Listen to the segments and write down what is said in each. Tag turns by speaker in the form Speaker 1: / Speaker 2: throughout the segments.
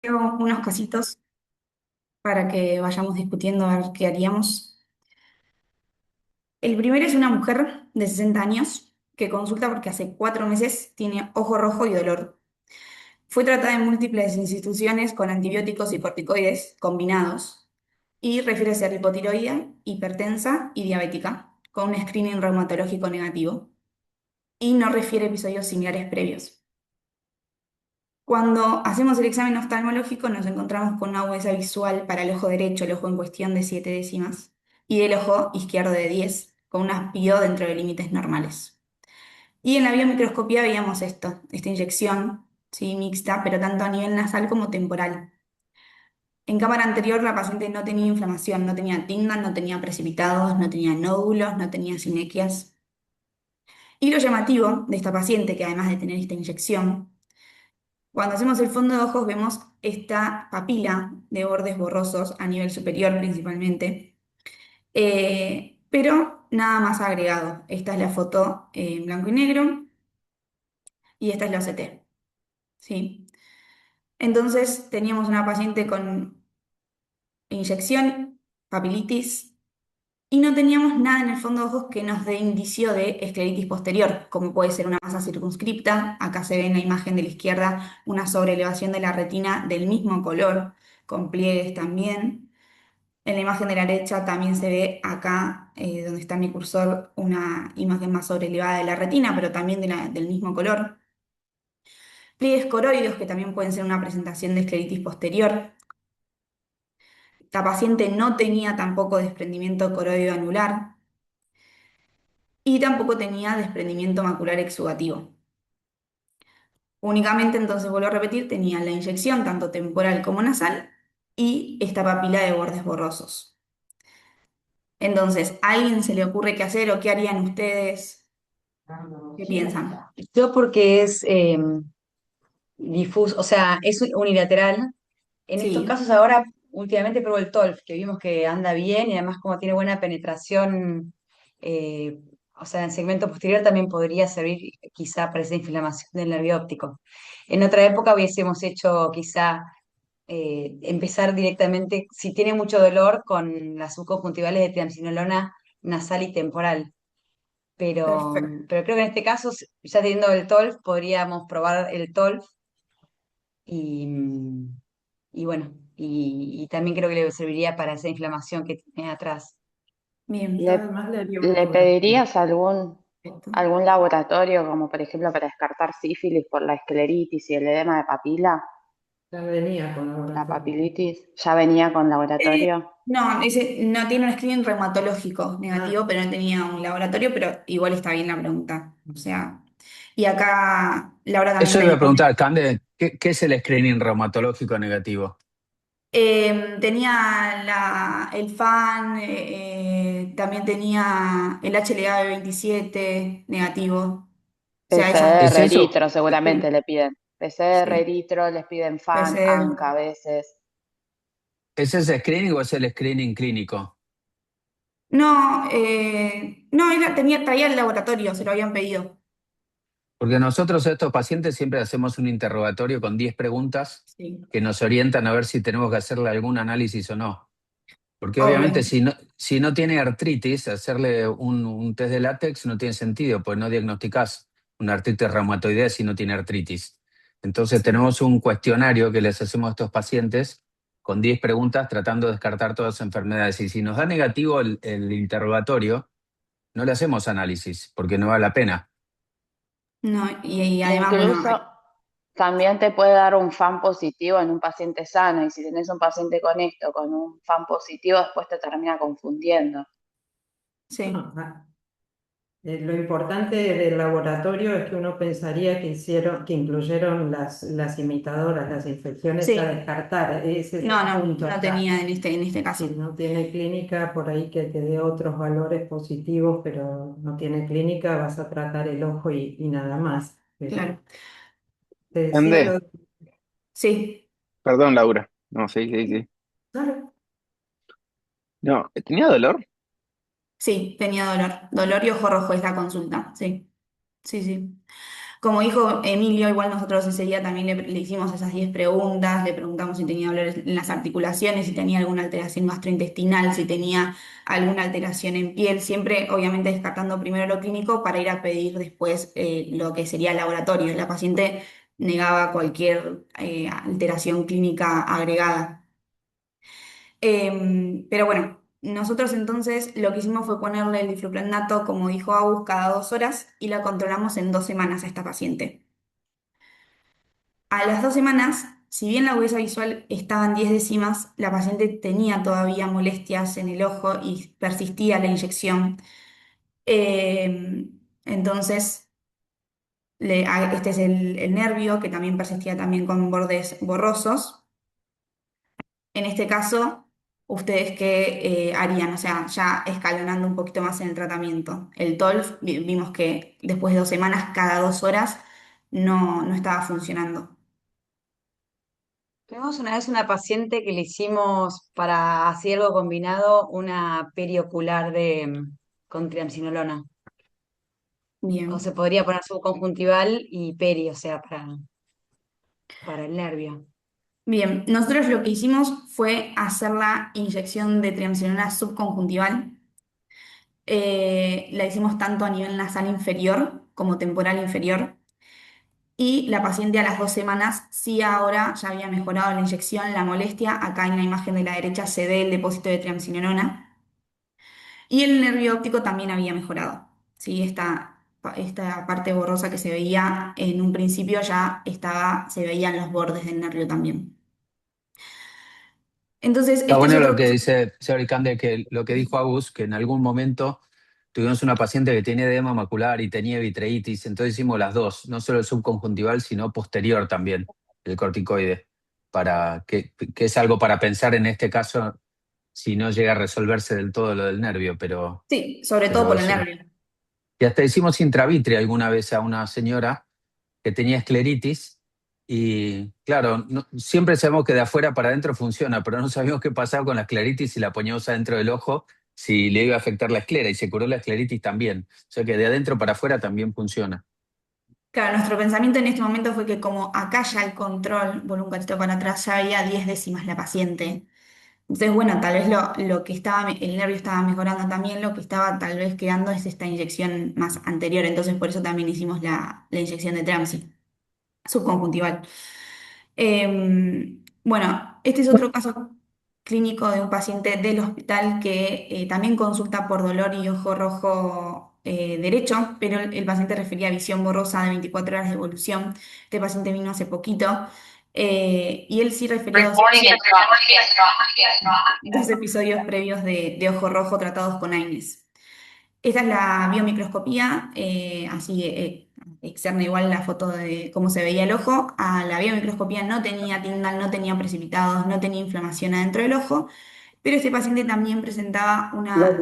Speaker 1: Tengo unos casitos para que vayamos discutiendo a ver qué haríamos. El primero es una mujer de 60 años que consulta porque hace 4 meses tiene ojo rojo y dolor. Fue tratada en múltiples instituciones con antibióticos y corticoides combinados y refiere ser hipotiroidea, hipertensa y diabética, con un screening reumatológico negativo y no refiere episodios similares previos. Cuando hacemos el examen oftalmológico nos encontramos con una agudeza visual para el ojo derecho, el ojo en cuestión de 7 décimas, y del ojo izquierdo de 10, con un aspío dentro de límites normales. Y en la biomicroscopía veíamos esta inyección, ¿sí? Mixta, pero tanto a nivel nasal como temporal. En cámara anterior la paciente no tenía inflamación, no tenía tinta, no tenía precipitados, no tenía nódulos, no tenía sinequias. Y lo llamativo de esta paciente, que además de tener esta inyección, cuando hacemos el fondo de ojos vemos esta papila de bordes borrosos a nivel superior principalmente, pero nada más agregado. Esta es la foto en blanco y negro y esta es la OCT, ¿sí? Entonces teníamos una paciente con inyección, papilitis, y no teníamos nada en el fondo de ojos que nos dé indicio de escleritis posterior, como puede ser una masa circunscripta. Acá se ve en la imagen de la izquierda una sobreelevación de la retina del mismo color, con pliegues también. En la imagen de la derecha también se ve acá, donde está mi cursor, una imagen más sobrelevada de la retina, pero también del mismo color. Pliegues coroides, que también pueden ser una presentación de escleritis posterior. La paciente no tenía tampoco desprendimiento coroideo anular y tampoco tenía desprendimiento macular exudativo. Únicamente, entonces vuelvo a repetir, tenía la inyección tanto temporal como nasal y esta papila de bordes borrosos. Entonces, ¿a alguien se le ocurre qué hacer o qué harían ustedes? ¿Qué piensan?
Speaker 2: Yo porque es difuso, o sea, es unilateral. En estos
Speaker 1: Sí,
Speaker 2: casos ahora, últimamente pruebo el TOLF, que vimos que anda bien y además como tiene buena penetración, eh, o sea, en segmento posterior también podría servir quizá para esa inflamación del nervio óptico. En otra época hubiésemos hecho quizá empezar directamente, si tiene mucho dolor, con las subconjuntivales de triamcinolona nasal y temporal. Pero,
Speaker 1: perfecto.
Speaker 2: pero creo que en este caso, ya teniendo el TOLF, podríamos probar el TOLF y, y bueno, y también creo que le serviría para esa inflamación que tiene atrás.
Speaker 1: Bien,
Speaker 3: ¿Le,
Speaker 4: Además le haría una
Speaker 3: le
Speaker 4: ecografía.
Speaker 3: pedirías
Speaker 4: Perfecto.
Speaker 3: algún laboratorio, como por ejemplo para descartar sífilis por la escleritis y el edema de papila?
Speaker 4: Ya venía con
Speaker 3: La
Speaker 4: laboratorio.
Speaker 3: papilitis ya venía con
Speaker 1: Eh,
Speaker 3: laboratorio.
Speaker 1: no, no tiene un screening reumatológico
Speaker 4: Ah,
Speaker 1: negativo, pero no tenía un laboratorio, pero igual está bien la pregunta. O sea, y acá Laura también
Speaker 5: Eso iba a
Speaker 1: venía.
Speaker 5: preguntar, Cande, ¿qué es el screening reumatológico negativo?
Speaker 1: Tenía el FAN, también tenía el HLA-B27 negativo. O sea, ella,
Speaker 5: ¿Es
Speaker 3: PCR,
Speaker 5: eso?
Speaker 3: eritro seguramente
Speaker 1: sí,
Speaker 3: le piden. PCR,
Speaker 1: sí,
Speaker 3: eritro, les piden FAN,
Speaker 1: PCR.
Speaker 3: ANCA a veces.
Speaker 5: ¿Es ese screening o es el screening clínico?
Speaker 1: No, no, traía el laboratorio, se lo habían pedido.
Speaker 5: Porque nosotros a estos pacientes siempre hacemos un interrogatorio con 10 preguntas
Speaker 1: Sí,
Speaker 5: que nos orientan a ver si tenemos que hacerle algún análisis o no. Porque obviamente
Speaker 1: obvio,
Speaker 5: si no tiene artritis, hacerle un test de látex no tiene sentido, pues no diagnosticás una artritis reumatoidea si no tiene artritis. Entonces
Speaker 1: sí,
Speaker 5: tenemos un cuestionario que les hacemos a estos pacientes con 10 preguntas tratando de descartar todas las enfermedades. Y si nos da negativo el interrogatorio, no le hacemos análisis, porque no vale la pena.
Speaker 1: no, y además, bueno,
Speaker 3: Incluso también te puede dar un FAN positivo en un paciente sano, y si tenés un paciente con esto, con un FAN positivo, después te termina confundiendo.
Speaker 1: sí,
Speaker 4: no, lo importante del laboratorio es que uno pensaría que incluyeron las imitadoras, las infecciones a
Speaker 1: sí,
Speaker 4: descartar. Ese es
Speaker 1: no,
Speaker 4: el
Speaker 1: no,
Speaker 4: punto
Speaker 1: no
Speaker 4: acá.
Speaker 1: tenía en este
Speaker 4: Si
Speaker 1: caso,
Speaker 4: no tiene clínica, por ahí que te dé otros valores positivos, pero no tiene clínica, vas a tratar el ojo y nada más.
Speaker 1: claro,
Speaker 4: Te decía
Speaker 6: Andé,
Speaker 4: lo...
Speaker 1: sí,
Speaker 6: perdón, Laura. No, sí, sí, sí.
Speaker 4: Claro.
Speaker 6: No, ¿tenía dolor?
Speaker 1: sí, tenía dolor y ojo rojo es la consulta, sí, sí, sí. Como dijo Emilio, igual nosotros ese día también le hicimos esas 10 preguntas, le preguntamos si tenía dolores en las articulaciones, si tenía alguna alteración gastrointestinal, si tenía alguna alteración en piel, siempre obviamente descartando primero lo clínico para ir a pedir después lo que sería el laboratorio. La paciente negaba cualquier alteración clínica agregada. Pero bueno, nosotros entonces lo que hicimos fue ponerle el difluprednato, como dijo Agus, cada 2 horas y la controlamos en 2 semanas a esta paciente. A las 2 semanas, si bien la agudeza visual estaba en 10 décimas, la paciente tenía todavía molestias en el ojo y persistía la inyección. Entonces, este es el nervio que también persistía también con bordes borrosos. En este caso, ¿ustedes qué harían? O sea, ya escalonando un poquito más en el tratamiento. El TOLF, vimos que después de 2 semanas, cada 2 horas, no estaba funcionando.
Speaker 2: Tuvimos una vez una paciente que le hicimos para hacer algo combinado una periocular con triamcinolona. O
Speaker 1: Bien.
Speaker 2: se podría poner subconjuntival y peri, o sea, para el nervio.
Speaker 1: Bien, nosotros lo que hicimos fue hacer la inyección de triamcinolona subconjuntival. La hicimos tanto a nivel nasal inferior como temporal inferior. Y la paciente a las 2 semanas, sí ahora ya había mejorado la inyección, la molestia. Acá en la imagen de la derecha se ve el depósito de triamcinolona. Y el nervio óptico también había mejorado. ¿Sí? Esta parte borrosa que se veía en un principio ya se veían los bordes del nervio también. Entonces,
Speaker 5: Está
Speaker 1: este es
Speaker 5: bueno lo
Speaker 1: otro
Speaker 5: que
Speaker 1: caso.
Speaker 5: dice Señor Cande, que lo que dijo Agus, que en algún momento tuvimos una paciente que tenía edema macular y tenía vitreitis, entonces hicimos las dos, no solo el subconjuntival, sino posterior también, el corticoide, que es algo para pensar en este caso si no llega a resolverse del todo lo del nervio,
Speaker 1: Sí, sobre todo
Speaker 5: pero
Speaker 1: por el
Speaker 5: eso.
Speaker 1: nervio.
Speaker 5: Y hasta hicimos intravitrea alguna vez a una señora que tenía escleritis y claro, siempre sabemos que de afuera para adentro funciona, pero no sabíamos qué pasaba con la escleritis si la poníamos adentro del ojo, si le iba a afectar la esclera y se curó la escleritis también. O sea que de adentro para afuera también funciona.
Speaker 1: Claro, nuestro pensamiento en este momento fue que como acá ya el control, vuelvo un cachito para atrás, ya había 10 décimas la paciente. Entonces, bueno, tal vez lo que estaba, el nervio estaba mejorando también, lo que estaba tal vez quedando es esta inyección más anterior. Entonces, por eso también hicimos la inyección de Tramsi, subconjuntival. Bueno, este es otro caso clínico de un paciente del hospital que también consulta por dolor y ojo rojo derecho, pero el paciente refería a visión borrosa de 24 horas de evolución. Este paciente vino hace poquito y él sí refería dos episodios previos de ojo rojo tratados con AINES. Esta es la biomicroscopía, así externa igual la foto de cómo se veía el ojo. A la biomicroscopía no tenía tindal, no tenía precipitados, no tenía inflamación adentro del ojo, pero este paciente también presentaba una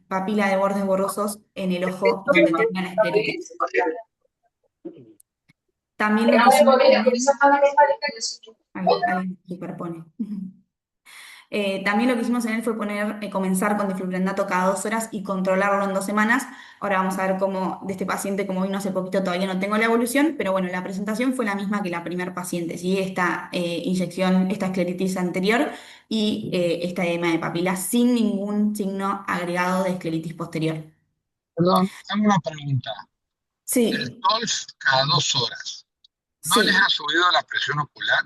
Speaker 1: papila de bordes borrosos en el ojo donde tenía la escleritis. También lo que hicimos con él, ay, alguien superpone. También lo que hicimos en él fue comenzar con difluprednato cada 2 horas y controlarlo en 2 semanas. Ahora vamos a ver cómo de este paciente, como vino hace poquito, todavía no tengo la evolución, pero bueno, la presentación fue la misma que la primer paciente, ¿sí? Esta inyección, esta escleritis anterior y esta edema de papila sin ningún signo agregado de escleritis posterior.
Speaker 7: Perdón, hago una pregunta. El
Speaker 1: Sí,
Speaker 7: TOLF cada 2 horas, ¿no les ha
Speaker 1: sí.
Speaker 7: subido la presión ocular?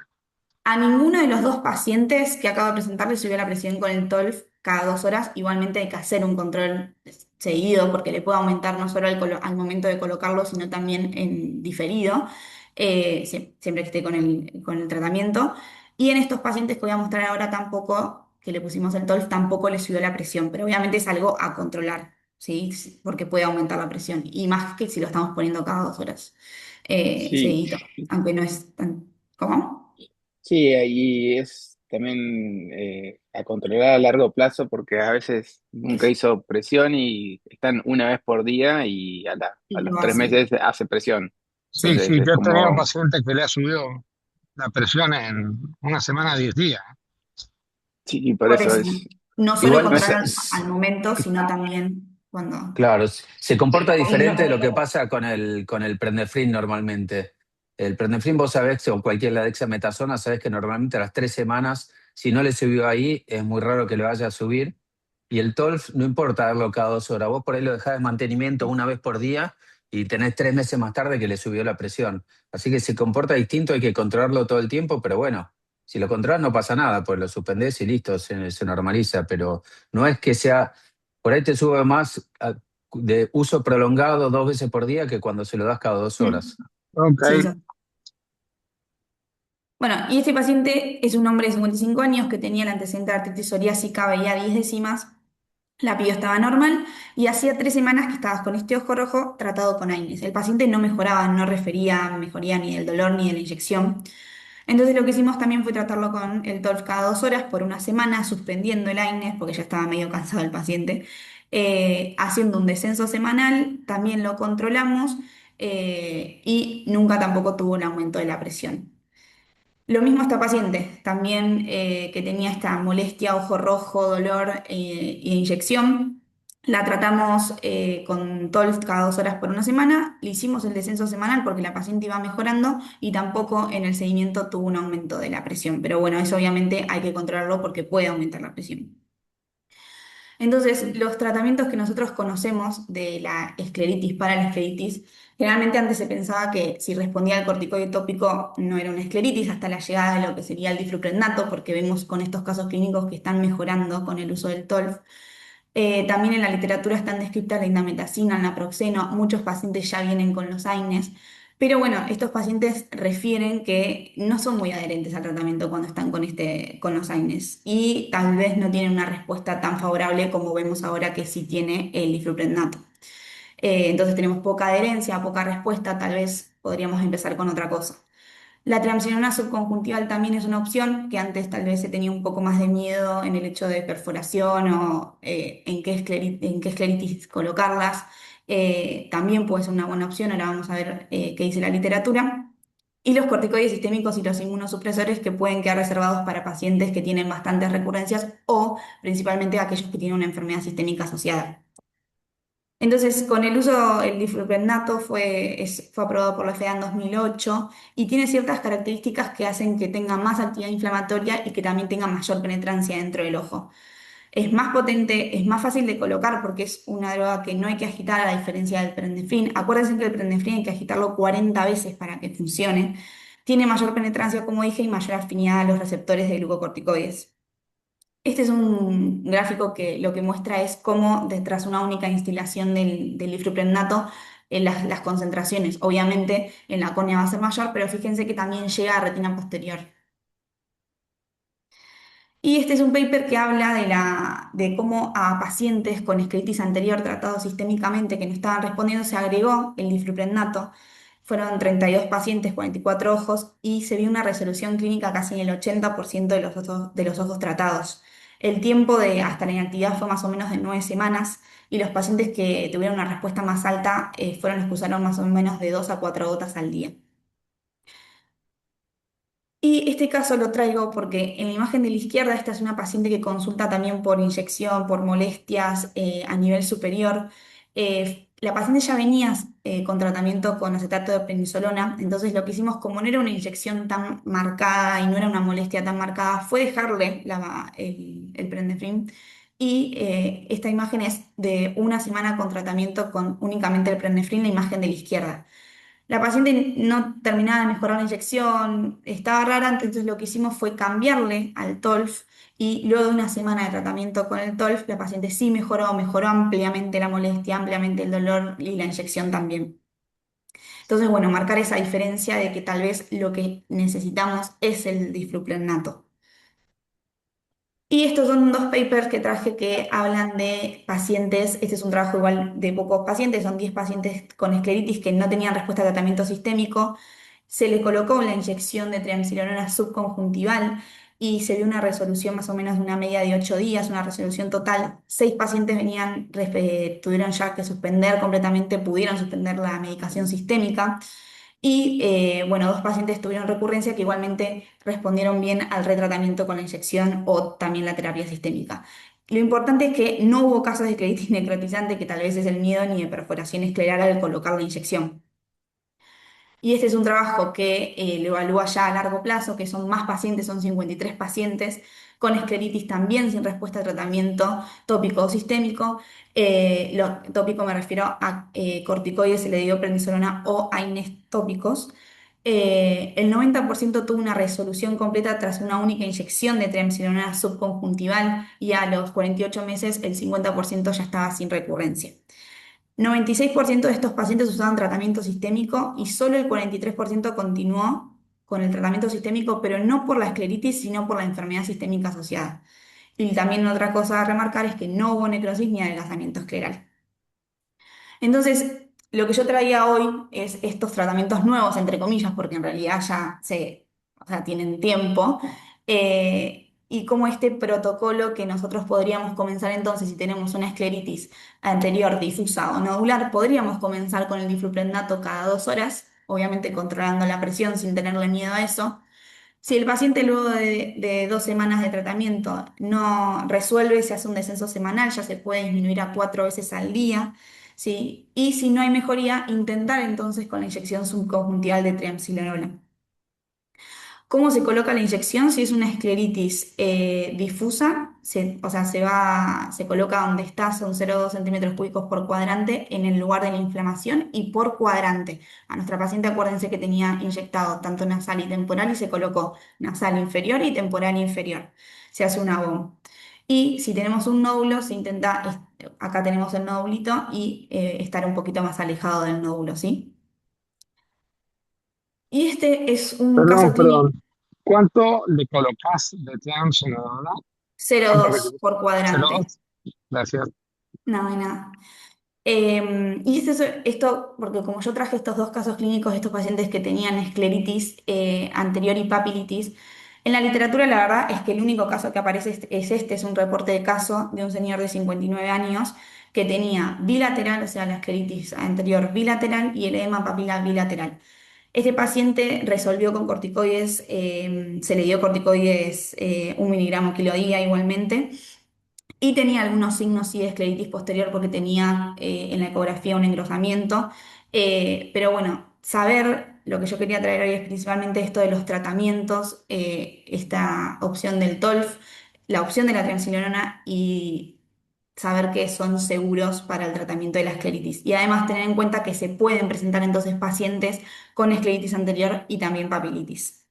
Speaker 1: A ninguno de los dos pacientes que acabo de presentar le subió la presión con el TOLF cada 2 horas. Igualmente hay que hacer un control seguido porque le puede aumentar no solo al momento de colocarlo, sino también en diferido, siempre que esté con el tratamiento. Y en estos pacientes que voy a mostrar ahora tampoco, que le pusimos el TOLF, tampoco le subió la presión, pero obviamente es algo a controlar, ¿sí? Sí, porque puede aumentar la presión, y más que si lo estamos poniendo cada 2 horas,
Speaker 6: Sí,
Speaker 1: seguidito, aunque no es tan... ¿Cómo?
Speaker 6: sí, ahí es también a controlar a largo plazo porque a veces nunca
Speaker 1: Eso.
Speaker 6: hizo presión y están una vez por día y a
Speaker 1: Y
Speaker 6: los
Speaker 1: lo
Speaker 6: tres
Speaker 1: hace.
Speaker 6: meses hace presión.
Speaker 7: Sí,
Speaker 1: Sí,
Speaker 6: Entonces
Speaker 7: sí,
Speaker 6: es
Speaker 7: yo he tenido
Speaker 6: como,
Speaker 7: pacientes que le ha subido la presión en una semana, 10 días.
Speaker 6: sí, por
Speaker 1: por
Speaker 6: eso
Speaker 1: eso.
Speaker 6: es,
Speaker 1: No solo
Speaker 5: Igual,
Speaker 6: no es,
Speaker 1: controlar al momento, sino también. cuando...
Speaker 5: Claro, se comporta
Speaker 2: Y
Speaker 5: diferente de lo que
Speaker 2: no,
Speaker 5: pasa con el Prendefrin normalmente. El Prendefrin, vos sabés, o cualquier la dexametasona, sabés que normalmente a las 3 semanas, si no le subió ahí, es muy raro que le vaya a subir. Y el TOLF, no importa darlo cada 2 horas, vos por ahí lo dejás de mantenimiento una vez por día y tenés 3 meses más tarde que le subió la presión. Así que se comporta distinto, hay que controlarlo todo el tiempo, pero bueno, si lo controlas no pasa nada, pues lo suspendés y listo, se normaliza, pero no es que sea, por ahí te sube más de uso prolongado 2 veces por día que cuando se lo das cada dos
Speaker 1: Mm,
Speaker 5: horas.
Speaker 7: Ok,
Speaker 1: sí, eso. Bueno, y este paciente es un hombre de 55 años que tenía el antecedente de artritis psoriásica, veía 10 décimas, la piel estaba normal y hacía 3 semanas que estabas con este ojo rojo tratado con AINES. El paciente no mejoraba, no refería mejoría ni del dolor ni de la inyección. Entonces lo que hicimos también fue tratarlo con el TOLF cada 2 horas por una semana, suspendiendo el AINES porque ya estaba medio cansado el paciente, haciendo un descenso semanal, también lo controlamos y nunca tampoco tuvo un aumento de la presión. Lo mismo esta paciente, también que tenía esta molestia, ojo rojo, dolor y inyección. La tratamos con TOLF cada 2 horas por una semana. Le hicimos el descenso semanal porque la paciente iba mejorando y tampoco en el seguimiento tuvo un aumento de la presión. Pero bueno, eso obviamente hay que controlarlo porque puede aumentar la presión. Entonces, los tratamientos que nosotros conocemos de la escleritis para la escleritis, generalmente antes se pensaba que si respondía al corticoide tópico no era una escleritis hasta la llegada de lo que sería el difluprednato, porque vemos con estos casos clínicos que están mejorando con el uso del TOLF. También en la literatura están descritas la indametacina, el naproxeno, muchos pacientes ya vienen con los AINES, pero bueno, estos pacientes refieren que no son muy adherentes al tratamiento cuando están con los AINES y tal vez no tienen una respuesta tan favorable como vemos ahora que sí tiene el difluprednato. Entonces tenemos poca adherencia, poca respuesta, tal vez podríamos empezar con otra cosa. La triamcinolona subconjuntival también es una opción que antes tal vez se tenía un poco más de miedo en el hecho de perforación o en qué escleritis colocarlas. También puede ser una buena opción, ahora vamos a ver qué dice la literatura. Y los corticoides sistémicos y los inmunosupresores que pueden quedar reservados para pacientes que tienen bastantes recurrencias o principalmente aquellos que tienen una enfermedad sistémica asociada. Entonces, con el uso, el difluprednato fue aprobado por la FDA en 2008 y tiene ciertas características que hacen que tenga más actividad inflamatoria y que también tenga mayor penetrancia dentro del ojo. Es más potente, es más fácil de colocar porque es una droga que no hay que agitar a diferencia del prendefrin. Acuérdense que el prendefrin hay que agitarlo 40 veces para que funcione. Tiene mayor penetrancia, como dije, y mayor afinidad a los receptores de glucocorticoides. Este es un gráfico que lo que muestra es cómo tras una única instilación del difluprednato, las concentraciones, obviamente en la córnea va a ser mayor, pero fíjense que también llega a retina posterior. Y este es un paper que habla de cómo a pacientes con escleritis anterior tratados sistémicamente que no estaban respondiendo se agregó el difluprednato. Fueron 32 pacientes, 44 ojos, y se vio una resolución clínica casi en el 80% de los ojos tratados. El tiempo de hasta la inactividad fue más o menos de 9 semanas y los pacientes que tuvieron una respuesta más alta fueron los que usaron más o menos de 2 a 4 gotas al día. Y este caso lo traigo porque en la imagen de la izquierda esta es una paciente que consulta también por inyección, por molestias a nivel superior. La paciente ya venía con tratamiento con acetato de prednisolona, entonces lo que hicimos como no era una inyección tan marcada y no era una molestia tan marcada fue dejarle el Prendefrim. Y esta imagen es de una semana con tratamiento con únicamente el Prendefrim, la imagen de la izquierda. La paciente no terminaba de mejorar la inyección, estaba rara, entonces lo que hicimos fue cambiarle al TOLF y luego de una semana de tratamiento con el TOLF, la paciente sí mejoró, mejoró ampliamente la molestia, ampliamente el dolor y la inyección también. Entonces, bueno, marcar esa diferencia de que tal vez lo que necesitamos es el difluprednato. Y estos son dos papers que traje que hablan de pacientes, este es un trabajo igual de pocos pacientes, son 10 pacientes con escleritis que no tenían respuesta a tratamiento sistémico, se le colocó la inyección de triamcinolona subconjuntival y se dio una resolución más o menos de una media de 8 días, una resolución total. 6 pacientes tuvieron ya que suspender completamente, pudieron suspender la medicación sistémica. Y bueno, 2 pacientes tuvieron recurrencia que igualmente respondieron bien al retratamiento con la inyección o también la terapia sistémica. Lo importante es que no hubo casos de escleritis necrotizante, que tal vez es el miedo, ni de perforación escleral al colocar la inyección. Y este es un trabajo que lo evalúa ya a largo plazo, que son más pacientes, son 53 pacientes con escleritis también sin respuesta a tratamiento tópico o sistémico. Tópico me refiero a corticoides, se le dio prednisolona o AINES tópicos. El 90% tuvo una resolución completa tras una única inyección de triamcinolona subconjuntival y a los 48 meses el 50% ya estaba sin recurrencia. 96% de estos pacientes usaban tratamiento sistémico y solo el 43% continuó con el tratamiento sistémico, pero no por la escleritis, sino por la enfermedad sistémica asociada. Y también otra cosa a remarcar es que no hubo necrosis ni adelgazamiento escleral. Entonces, lo que yo traía hoy es estos tratamientos nuevos, entre comillas, porque en realidad o sea, tienen tiempo, y como este protocolo que nosotros podríamos comenzar entonces, si tenemos una escleritis anterior, difusa o nodular, podríamos comenzar con el difluprednato cada 2 horas, obviamente controlando la presión sin tenerle miedo a eso. Si el paciente luego de 2 semanas de tratamiento no resuelve, se hace un descenso semanal, ya se puede disminuir a 4 veces al día, ¿sí? Y si no hay mejoría, intentar entonces con la inyección subconjuntival de triamcinolona. ¿Cómo se coloca la inyección? Si es una escleritis difusa, o sea, se coloca donde está, son 0,2 centímetros cúbicos por cuadrante en el lugar de la inflamación y por cuadrante. A nuestra paciente acuérdense que tenía inyectado tanto nasal y temporal y se colocó nasal inferior y temporal inferior. Se hace una bomba. Y si tenemos un nódulo, se intenta, acá tenemos el nódulito y estar un poquito más alejado del nódulo, ¿sí? Y este es un caso
Speaker 7: Perdón,
Speaker 1: clínico.
Speaker 7: perdón. ¿Cuánto le colocas de triamcinolona? ¿Cuánto
Speaker 1: 0,2
Speaker 7: requerís?
Speaker 1: por cuadrante.
Speaker 7: 0,2. Gracias.
Speaker 1: No, de nada. Y esto, porque como yo traje estos 2 casos clínicos de estos pacientes que tenían escleritis anterior y papilitis, en la literatura la verdad es que el único caso que aparece es un reporte de caso de un señor de 59 años que tenía bilateral, o sea, la escleritis anterior bilateral y el edema papilar bilateral. Este paciente resolvió con corticoides, se le dio corticoides 1 miligramo kilo día igualmente. Y tenía algunos signos sí, de escleritis posterior porque tenía en la ecografía un engrosamiento. Pero bueno, saber lo que yo quería traer hoy es principalmente esto de los tratamientos, esta opción del TOLF, la opción de la triamcinolona y saber que son seguros para el tratamiento de la escleritis. Y además tener en cuenta que se pueden presentar entonces pacientes con escleritis anterior y también papilitis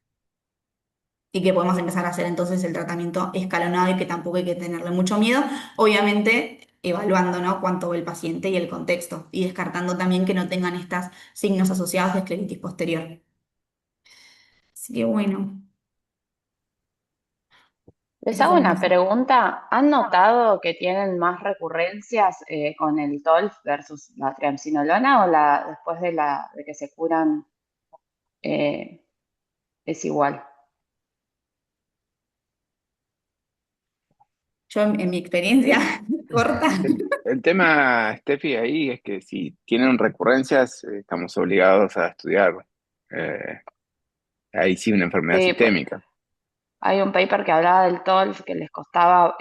Speaker 1: y que podemos empezar a hacer entonces el tratamiento escalonado y que tampoco hay que tenerle mucho miedo, obviamente evaluando, ¿no? Cuánto ve el paciente y el contexto y descartando también que no tengan estos signos asociados de escleritis posterior. Así que bueno,
Speaker 3: Les
Speaker 1: esas
Speaker 3: hago
Speaker 1: son
Speaker 3: una
Speaker 1: mis...
Speaker 3: pregunta. ¿Han notado que tienen más recurrencias con el TOLF versus la triamcinolona o después de que se curan eh, es igual?
Speaker 1: Yo en mi experiencia
Speaker 6: El,
Speaker 1: corta,
Speaker 6: el tema, Steffi, ahí es que si tienen recurrencias, estamos obligados a estudiar eh, ahí sí una enfermedad
Speaker 3: Sí,
Speaker 6: sistémica.
Speaker 3: hay un paper que hablaba del TOLF que les costaba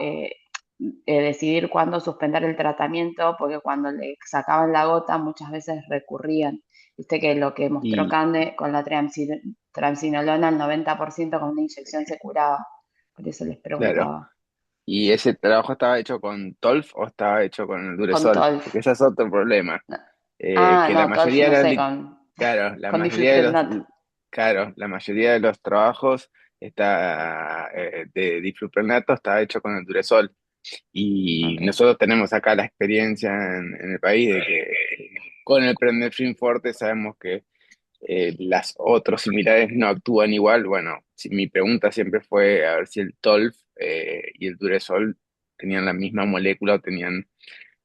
Speaker 3: decidir cuándo suspender el tratamiento porque cuando le sacaban la gota muchas veces recurrían. Viste que lo que mostró
Speaker 6: Y
Speaker 3: Cande con la triamcinolona, el 90% con una inyección se curaba. Por eso les
Speaker 6: claro,
Speaker 3: preguntaba.
Speaker 6: ¿y ese trabajo estaba hecho con TOLF o estaba hecho con el
Speaker 3: Con
Speaker 6: Duresol?
Speaker 3: TOLF.
Speaker 6: Porque ese es otro problema.
Speaker 3: No. Ah,
Speaker 6: Que la
Speaker 3: no, TOLF
Speaker 6: mayoría
Speaker 3: no
Speaker 6: de
Speaker 3: sé,
Speaker 6: claro, la
Speaker 3: con
Speaker 6: mayoría de
Speaker 3: difluprednat.
Speaker 6: claro, la mayoría de los trabajos está de diflupranato está hecho con el Duresol. Y
Speaker 3: Ok.
Speaker 6: nosotros tenemos acá la experiencia en el país de que con el Prendefrin Forte sabemos que las otros similares no actúan igual. Bueno, mi pregunta siempre fue a ver si el TOLF y el Duresol tenían la misma molécula o tenían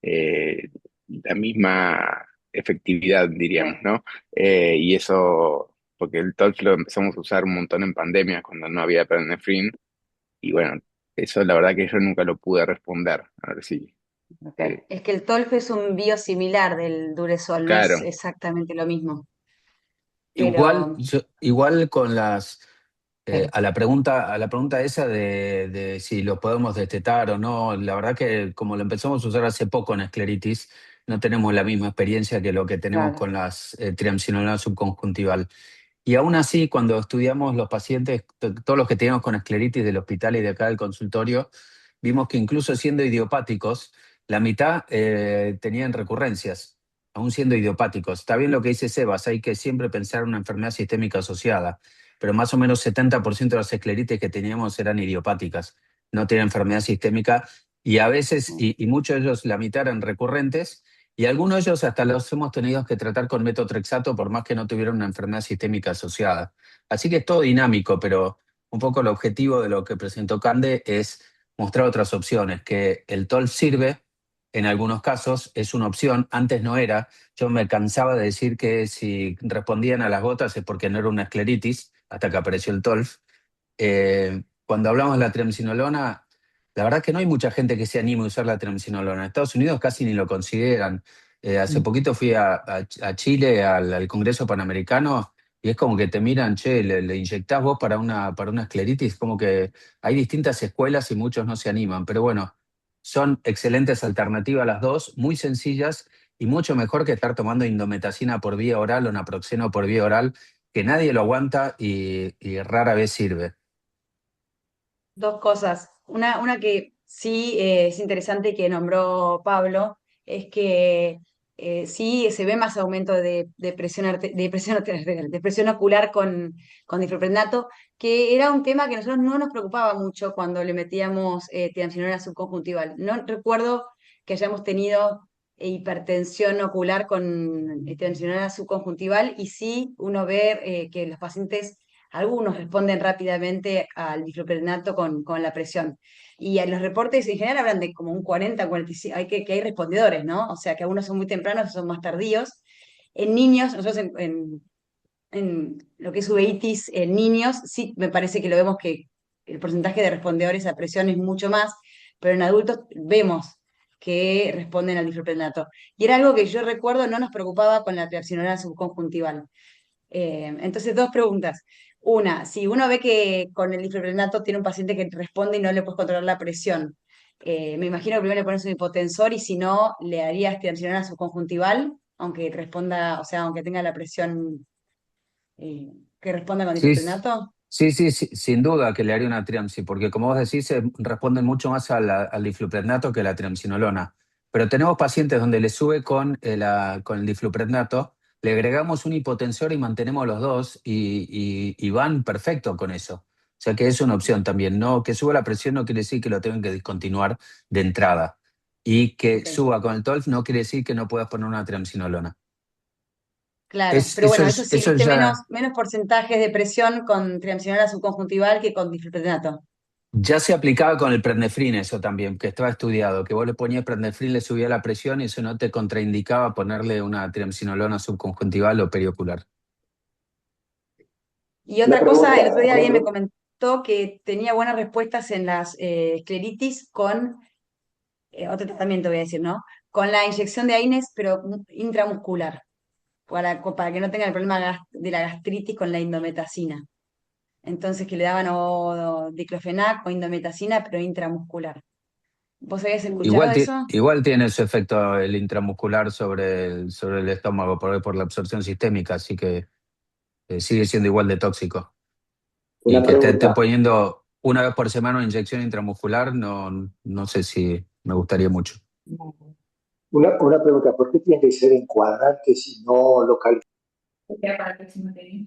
Speaker 6: la misma efectividad, diríamos,
Speaker 3: Sí.
Speaker 6: ¿no? Y eso, porque el TOLF lo empezamos a usar un montón en pandemia cuando no había Prendefrin. Y bueno, eso la verdad que yo nunca lo pude responder. A ver si.
Speaker 3: Ok.
Speaker 6: eh,
Speaker 2: Es que el TOLF es un biosimilar del Duresol, no es
Speaker 6: claro,
Speaker 2: exactamente lo mismo.
Speaker 5: Igual,
Speaker 2: Pero
Speaker 5: igual con A la pregunta esa de si lo podemos destetar o no, la verdad que como lo empezamos a usar hace poco en escleritis, no tenemos la misma experiencia que lo que tenemos
Speaker 3: Claro,
Speaker 5: con las triamcinolona subconjuntival. Y aún así, cuando estudiamos los pacientes, todos los que teníamos con escleritis del hospital y de acá del consultorio, vimos que incluso siendo idiopáticos, la mitad tenían recurrencias, aún siendo idiopáticos. Está bien lo que dice Sebas, hay que siempre pensar en una enfermedad sistémica asociada, pero más o menos 70% de las escleritis que teníamos eran idiopáticas, no tenían enfermedad sistémica, y a veces, y muchos de ellos, la mitad eran recurrentes, y algunos de ellos hasta los hemos tenido que tratar con metotrexato por más que no tuvieran una enfermedad sistémica asociada. Así que es todo dinámico, pero un poco el objetivo de lo que presentó Cande es mostrar otras opciones, que el TOL sirve en algunos casos, es una opción, antes no era. Yo me cansaba de decir que si respondían a las gotas es porque no era una escleritis, hasta que apareció el TOLF. Cuando hablamos de la triamcinolona, la verdad que no hay mucha gente que se anime a usar la triamcinolona. En Estados Unidos casi ni lo consideran. Hace poquito fui a Chile, al Congreso Panamericano, y es como que te miran, che, le inyectás vos para una escleritis, como que hay distintas escuelas y muchos no se animan. Pero bueno, son excelentes alternativas las dos, muy sencillas y mucho mejor que estar tomando indometacina por vía oral o naproxeno por vía oral, que nadie lo aguanta y rara vez sirve.
Speaker 2: Dos cosas. Una que sí es interesante que nombró Pablo es que sí se ve más aumento de presión, de presión arterial, de presión ocular con difluprednato, que era un tema que a nosotros no nos preocupaba mucho cuando le metíamos triamcinolona subconjuntival. No recuerdo que hayamos tenido hipertensión ocular con triamcinolona subconjuntival y sí uno ve que los pacientes algunos responden rápidamente al difluprednato con la presión. Y a los reportes en general hablan de como un 40, 45, que hay respondedores, ¿no? O sea, que algunos son muy tempranos, otros son más tardíos. En niños, nosotros en lo que es uveitis en niños, sí me parece que lo vemos que el porcentaje de respondedores a presión es mucho más, pero en adultos vemos que responden al difluprednato. Y era algo que yo recuerdo no nos preocupaba con la triamcinolona subconjuntival. Entonces, dos preguntas. Una, si uno ve que con el difluprednato tiene un paciente que responde y no le puedes controlar la presión, me imagino que primero le pones un hipotensor y si no, le harías triamcinolona subconjuntival, aunque responda, o sea, aunque tenga la presión que responda con
Speaker 5: Sí,
Speaker 2: difluprednato.
Speaker 5: sí, sin duda que le haría una triamci, porque como vos decís, responden mucho más al difluprednato que a la triamcinolona. Pero tenemos pacientes donde le sube con el difluprednato, le agregamos un hipotensor y mantenemos los dos y van perfecto con eso. O sea que es una opción también. No, que suba la presión no quiere decir que lo tengan que discontinuar de entrada. Y que
Speaker 2: Ok,
Speaker 5: suba con el TOLF no quiere decir que no puedas poner una triamcinolona.
Speaker 2: claro. Pero bueno, eso sí,
Speaker 5: Eso
Speaker 2: viste
Speaker 5: ya.
Speaker 2: menos porcentajes de presión con triamcinolona subconjuntival que con difluprednato.
Speaker 5: Ya se aplicaba con el prednefrin eso también, que estaba estudiado, que vos le ponías prednefrin, le subía la presión y eso no te contraindicaba ponerle una triamcinolona subconjuntival o periocular.
Speaker 2: Y otra cosa, el otro día alguien me comentó que tenía buenas respuestas en las escleritis con otro tratamiento, voy a decir, ¿no? Con la inyección de AINES, pero intramuscular, para que no tenga el problema de la gastritis con la indometacina. Entonces que le daban o diclofenac o indometacina, pero intramuscular. ¿Vos habías escuchado eso?
Speaker 5: Igual tiene su efecto el intramuscular sobre el estómago por la absorción sistémica, así que sigue siendo igual de tóxico. Y
Speaker 8: Una
Speaker 5: que te estén
Speaker 8: pregunta,
Speaker 5: poniendo una vez por semana una inyección intramuscular, no sé si me gustaría mucho.
Speaker 8: una pregunta, ¿por qué tiene que ser en cuadrantes y no localizados?
Speaker 1: Ya para el próximo tema.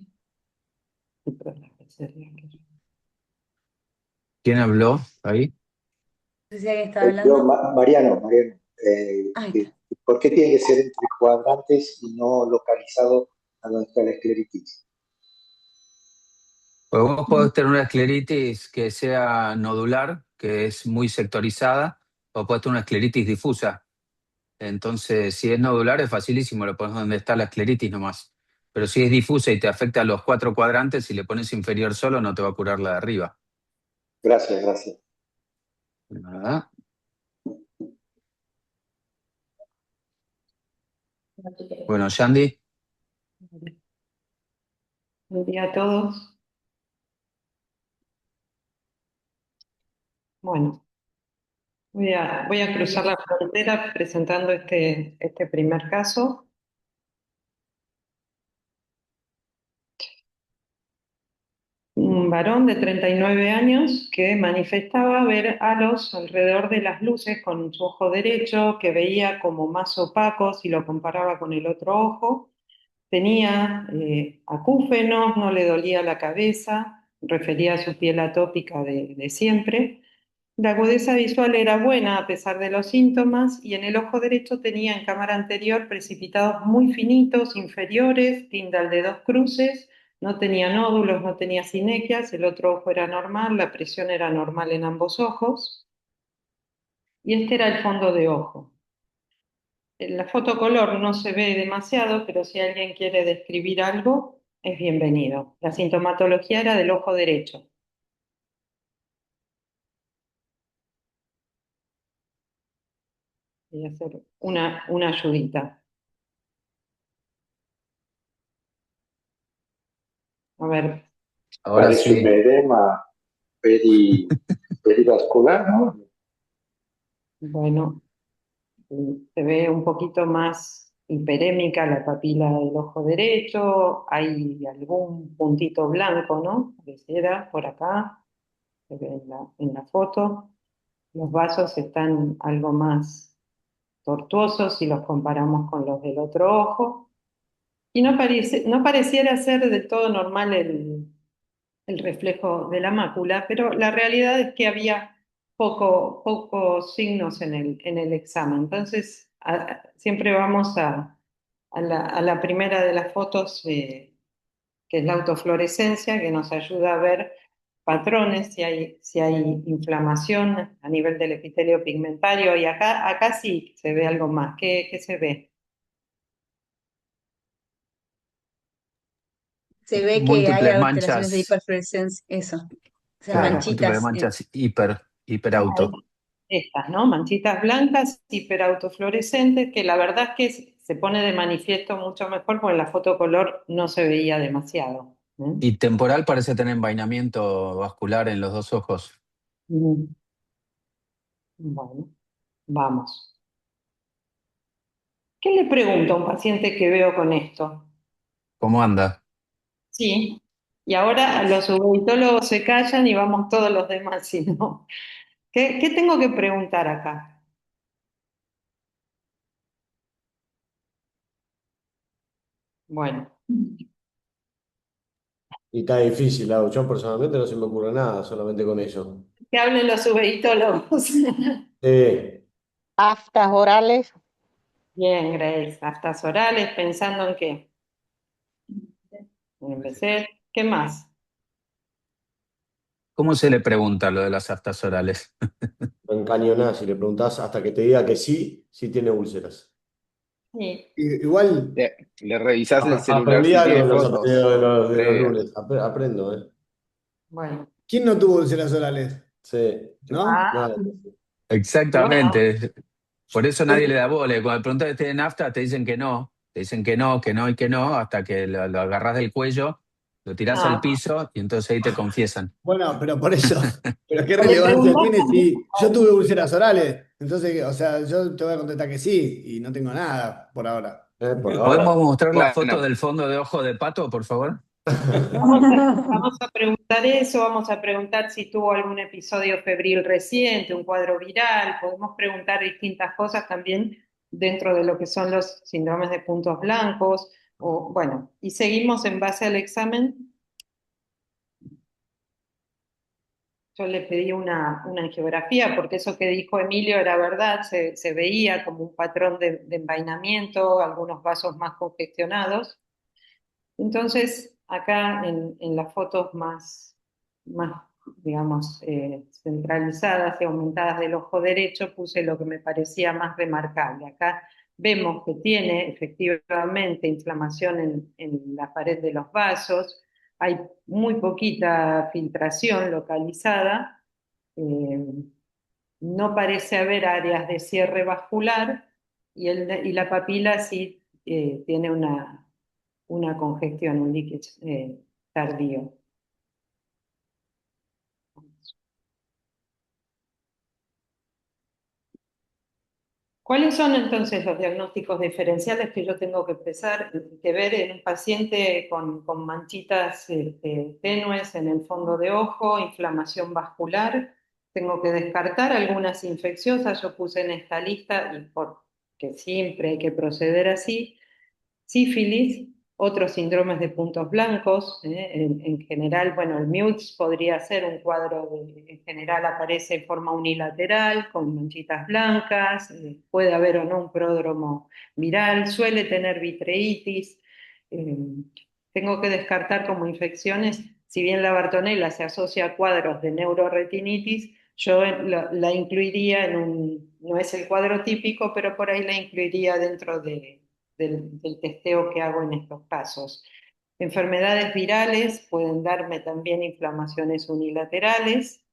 Speaker 5: ¿Quién habló ahí?
Speaker 2: No sé si alguien está
Speaker 8: Yo,
Speaker 2: hablando.
Speaker 8: Mariano,
Speaker 2: Ahí está.
Speaker 8: ¿por qué tiene que ser entre cuadrantes y no localizado a donde está la escleritis?
Speaker 5: Pues vos podés tener una escleritis que sea nodular, que es muy sectorizada, o podés tener una escleritis difusa. Entonces, si es nodular es facilísimo, lo pones donde está la escleritis nomás. Pero si es difusa y te afecta a los 4 cuadrantes, si le pones inferior solo, no te va a curar la de arriba.
Speaker 8: Gracias, gracias.
Speaker 5: Nada. Bueno, Yandy,
Speaker 4: Buen día a todos. Bueno, voy a cruzar la frontera presentando este primer caso. Un varón de 39 años que manifestaba ver halos alrededor de las luces con su ojo derecho, que veía como más opacos si lo comparaba con el otro ojo. Tenía acúfenos, no le dolía la cabeza, refería a su piel atópica de siempre. La agudeza visual era buena a pesar de los síntomas y en el ojo derecho tenía en cámara anterior precipitados muy finitos, inferiores, tindal de dos cruces, no tenía nódulos, no tenía sinequias, el otro ojo era normal, la presión era normal en ambos ojos y este era el fondo de ojo. En la foto color no se ve demasiado, pero si alguien quiere describir algo, es bienvenido. La sintomatología era del ojo derecho. Voy a hacer una ayudita. A ver,
Speaker 5: Ahora
Speaker 8: Parece un
Speaker 5: sí.
Speaker 8: edema perivascular, ¿no?
Speaker 4: bueno, se ve un poquito más hiperémica la papila del ojo derecho, hay algún puntito blanco, ¿no? Pareciera por acá, se ve en la foto. Los vasos están algo más tortuosos si los comparamos con los del otro ojo. Y no pareciera ser del todo normal el reflejo de la mácula, pero la realidad es que había pocos signos en el examen. Entonces, siempre vamos a la primera de las fotos, que es la autofluorescencia, que nos ayuda a ver patrones, si hay inflamación a nivel del epitelio pigmentario, y acá sí se ve algo más. ¿Qué se ve?
Speaker 2: Se ve que hay
Speaker 5: Múltiples
Speaker 2: alteraciones de
Speaker 5: manchas,
Speaker 2: hiperfluorescencia, eso. O sea,
Speaker 5: claro,
Speaker 4: Claro.
Speaker 5: múltiples
Speaker 2: manchitas.
Speaker 5: manchas hiperauto.
Speaker 4: Estas, ¿no? Manchitas blancas hiperautofluorescentes, que la verdad es que se pone de manifiesto mucho mejor porque en la foto color no se veía demasiado.
Speaker 5: Y temporal parece tener envainamiento vascular en los dos ojos.
Speaker 4: Mm. Bueno, vamos. ¿Qué le pregunto a un paciente que veo con esto?
Speaker 5: ¿Cómo anda?
Speaker 4: Sí, y ahora los ubetólogos se callan y vamos todos los demás, si no. ¿Qué tengo que preguntar acá? Bueno,
Speaker 9: Y está difícil, Lau. Yo personalmente no se me ocurre nada solamente con eso.
Speaker 4: que hablen los ubetólogos.
Speaker 10: Aftas orales,
Speaker 4: Bien, Grace, aftas orales, ¿pensando en qué? Empecé. ¿Qué más?
Speaker 5: ¿Cómo se le pregunta lo de las aftas orales?
Speaker 9: lo encañonás y le preguntás hasta que te diga que sí, sí tiene úlceras.
Speaker 4: Sí.
Speaker 9: Igual
Speaker 6: Le revisás el celular
Speaker 9: aprendí
Speaker 6: si
Speaker 9: algo
Speaker 6: tiene
Speaker 9: en los
Speaker 6: fotos.
Speaker 9: aprendidos de los
Speaker 6: Re-
Speaker 9: lunes. Aprendo, ¿eh?
Speaker 4: Bueno.
Speaker 11: ¿Quién no tuvo úlceras orales?
Speaker 9: Sí.
Speaker 11: ¿No?
Speaker 4: Ah,
Speaker 9: Nada.
Speaker 4: yo no.
Speaker 5: Exactamente. Por eso nadie le da bola. Cuando preguntas si tiene nafta, te dicen que no. Te dicen que no, que no y que no, hasta que lo agarrás del cuello, lo tirás al
Speaker 4: No.
Speaker 5: piso y entonces ahí te confiesan.
Speaker 11: Bueno, pero por eso. Pero qué
Speaker 4: O le
Speaker 11: relevancia
Speaker 4: preguntás
Speaker 11: tiene
Speaker 4: también.
Speaker 11: si yo tuve úlceras orales. Entonces, o sea, yo te voy a contestar que sí y no tengo nada por ahora.
Speaker 9: Por
Speaker 5: ¿Podemos
Speaker 9: ahora.
Speaker 5: mostrar la foto
Speaker 6: Bueno,
Speaker 5: del fondo de ojo de pato, por favor?
Speaker 4: Vamos a preguntar eso, vamos a preguntar si tuvo algún episodio febril reciente, un cuadro viral, podemos preguntar distintas cosas también dentro de lo que son los síndromes de puntos blancos, o bueno, y seguimos en base al examen. Yo le pedí una angiografía porque eso que dijo Emilio era verdad, se veía como un patrón de envainamiento, algunos vasos más congestionados. Entonces, acá en las fotos más digamos, centralizadas y aumentadas del ojo derecho, puse lo que me parecía más remarcable. Acá vemos que tiene efectivamente inflamación en la pared de los vasos, hay muy poquita filtración localizada, eh, no parece haber áreas de cierre vascular y la papila sí tiene una congestión, un leakage tardío. ¿Cuáles son entonces los diagnósticos diferenciales que yo tengo que empezar que ver en un paciente con manchitas tenues en el fondo de ojo, inflamación vascular? Tengo que descartar algunas infecciosas, yo puse en esta lista, y porque siempre hay que proceder así, sífilis, otros síndromes de puntos blancos, en general, bueno, el MUTS podría ser un cuadro, en general aparece en forma unilateral, con manchitas blancas, puede haber o no un pródromo viral, suele tener vitreitis, eh, tengo que descartar como infecciones, si bien la Bartonella se asocia a cuadros de neuroretinitis, yo la incluiría no es el cuadro típico, pero por ahí la incluiría dentro del testeo que hago en estos casos. Enfermedades virales pueden darme también inflamaciones unilaterales.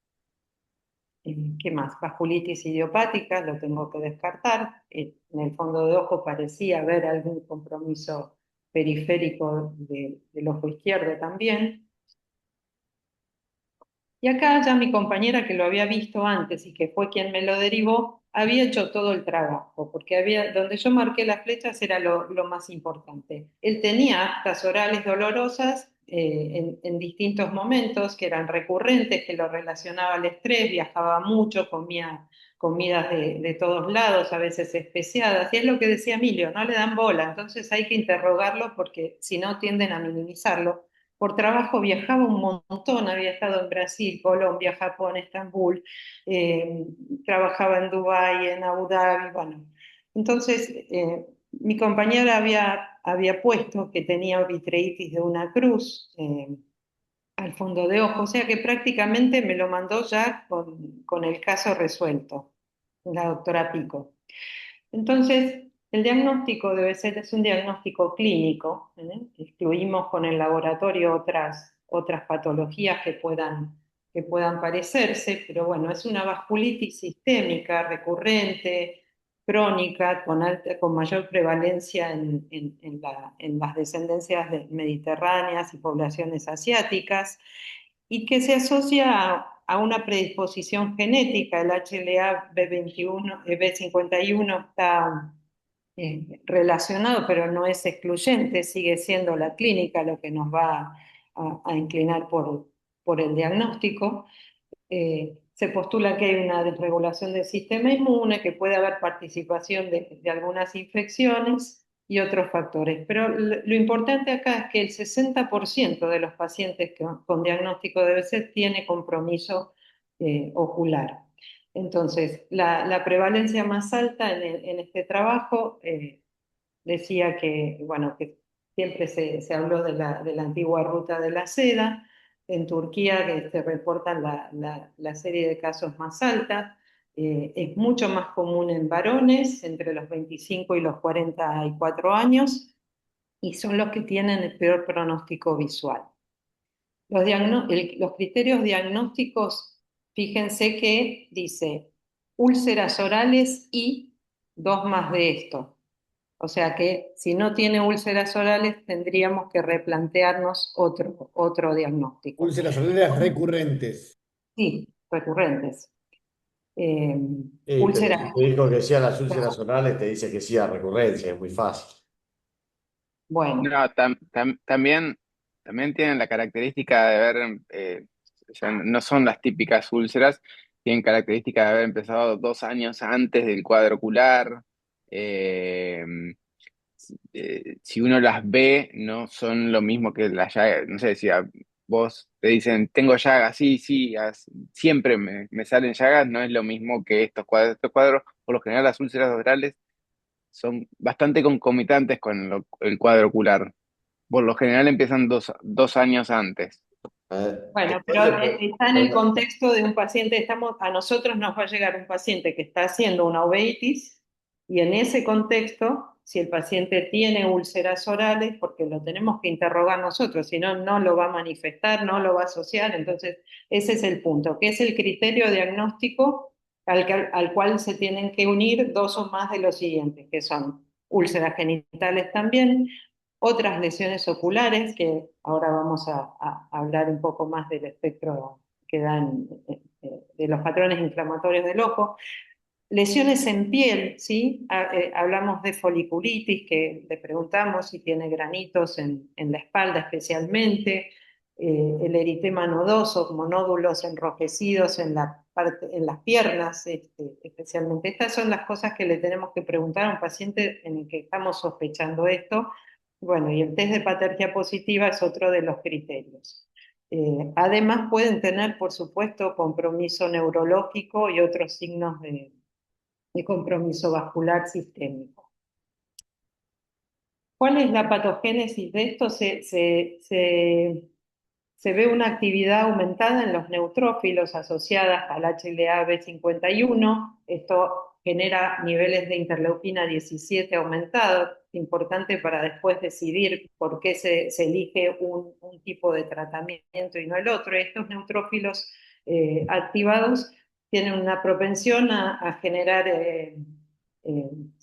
Speaker 4: ¿Qué más? Vasculitis idiopática, lo tengo que descartar. En el fondo de ojo parecía haber algún compromiso periférico del ojo izquierdo también. Y acá ya mi compañera que lo había visto antes y que fue quien me lo derivó, había hecho todo el trabajo, porque donde yo marqué las flechas era lo más importante. Él tenía aftas orales dolorosas en distintos momentos que eran recurrentes, que lo relacionaba al estrés, viajaba mucho, comía comidas de todos lados, a veces especiadas, y es lo que decía Emilio, no le dan bola, entonces hay que interrogarlo porque si no tienden a minimizarlo. Por trabajo viajaba un montón, había estado en Brasil, Colombia, Japón, Estambul, eh, trabajaba en Dubái, en Abu Dhabi, bueno. Entonces, mi compañera había puesto que tenía vitreitis de una cruz al fondo de ojo, o sea que prácticamente me lo mandó ya con el caso resuelto, la doctora Pico. Entonces, el diagnóstico debe ser, es un diagnóstico clínico, ¿eh? Excluimos con el laboratorio otras patologías que puedan parecerse, pero bueno, es una vasculitis sistémica, recurrente, crónica, con mayor prevalencia en las descendencias mediterráneas y poblaciones asiáticas, y que se asocia a una predisposición genética. El HLA B21, B51 está relacionado, pero no es excluyente, sigue siendo la clínica lo que nos va a inclinar por el diagnóstico. Se postula que hay una desregulación del sistema inmune, que puede haber participación de algunas infecciones y otros factores. Pero lo importante acá es que el 60% de los pacientes con diagnóstico de BC tiene compromiso ocular. Entonces, la prevalencia más alta en este trabajo decía que, bueno, que siempre se habló de la antigua ruta de la seda. En Turquía que se reportan la serie de casos más alta. Es mucho más común en varones entre los 25 y los 44 años y son los que tienen el peor pronóstico visual. Los criterios diagnósticos, fíjense que dice úlceras orales y dos más de esto. O sea que si no tiene úlceras orales tendríamos que replantearnos otro diagnóstico.
Speaker 11: Úlceras orales recurrentes.
Speaker 4: Sí, recurrentes.
Speaker 9: Pero
Speaker 4: Úlceras.
Speaker 9: si te dijo que sí a las úlceras orales, te dice que sí a recurrencia, es muy fácil.
Speaker 4: Bueno,
Speaker 6: No, también tienen la característica de haber, o sea, no son las típicas úlceras, tienen característica de haber empezado 2 años antes del cuadro ocular. eh, si uno las ve, no son lo mismo que las llagas. No sé si a vos te dicen, tengo llagas, sí, sí, siempre me salen llagas, no es lo mismo que estos cuadros. Estos cuadros, por lo general, las úlceras orales son bastante concomitantes con el cuadro ocular. Por lo general empiezan 2 años antes.
Speaker 4: bueno,
Speaker 9: Después
Speaker 4: pero
Speaker 9: le
Speaker 4: está en el contexto de un paciente, a nosotros nos va a llegar un paciente que está haciendo una uveitis y en ese contexto, si el paciente tiene úlceras orales, porque lo tenemos que interrogar nosotros, si no, no lo va a manifestar, no lo va a asociar, entonces ese es el punto, que es el criterio diagnóstico al cual se tienen que unir dos o más de los siguientes, que son úlceras genitales también, otras lesiones oculares, que ahora vamos a hablar un poco más del espectro que dan de los patrones inflamatorios del ojo, Lesiones en piel, ¿sí? Hablamos de foliculitis, que le preguntamos si tiene granitos en la espalda especialmente, el eritema nodoso, como nódulos enrojecidos en las piernas, especialmente. Estas son las cosas que le tenemos que preguntar a un paciente en el que estamos sospechando esto. Bueno, y el test de Patergia positiva es otro de los criterios. Además, pueden tener, por supuesto, compromiso neurológico y otros signos de compromiso vascular sistémico. ¿Cuál es la patogénesis de esto? Se ve una actividad aumentada en los neutrófilos asociadas al HLA-B51. Esto genera niveles de interleuquina 17 aumentados, importante para después decidir por qué se elige un tipo de tratamiento y no el otro. Estos neutrófilos activados tienen una propensión a generar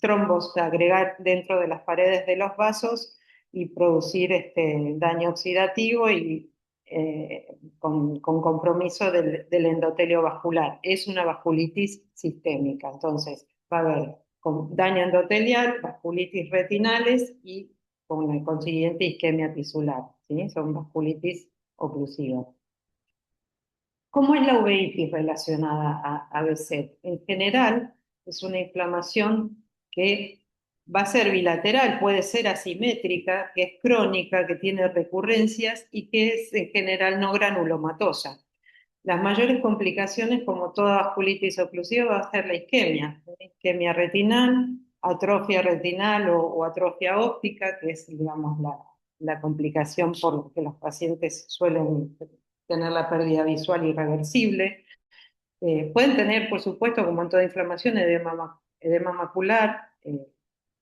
Speaker 4: trombos, a agregar dentro de las paredes de los vasos y producir daño oxidativo y con compromiso del endotelio vascular. Es una vasculitis sistémica, entonces va a haber daño endotelial, vasculitis retinales y con el consiguiente isquemia tisular, ¿sí? Son vasculitis oclusivas. ¿Cómo es la uveitis relacionada a BSEP? En general, es una inflamación que va a ser bilateral, puede ser asimétrica, que es crónica, que tiene recurrencias y que es en general no granulomatosa. Las mayores complicaciones, como toda vasculitis oclusiva, va a ser la isquemia retinal, atrofia retinal o atrofia óptica, que es, digamos, la complicación por la que los pacientes suelen tener la pérdida visual irreversible. Pueden tener, por supuesto, como en toda inflamación, edema macular.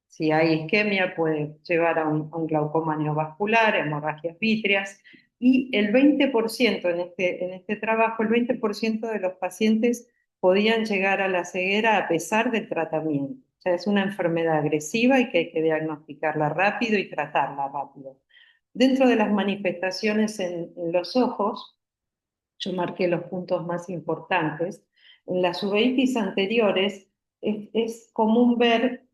Speaker 4: Si hay isquemia, puede llevar a un glaucoma neovascular, hemorragias vítreas. Y el 20% en este trabajo, el 20% de los pacientes podían llegar a la ceguera a pesar del tratamiento. O sea, es una enfermedad agresiva y que hay que diagnosticarla rápido y tratarla rápido. Dentro de las manifestaciones en los ojos, yo marqué los puntos más importantes. En las uveitis anteriores es común ver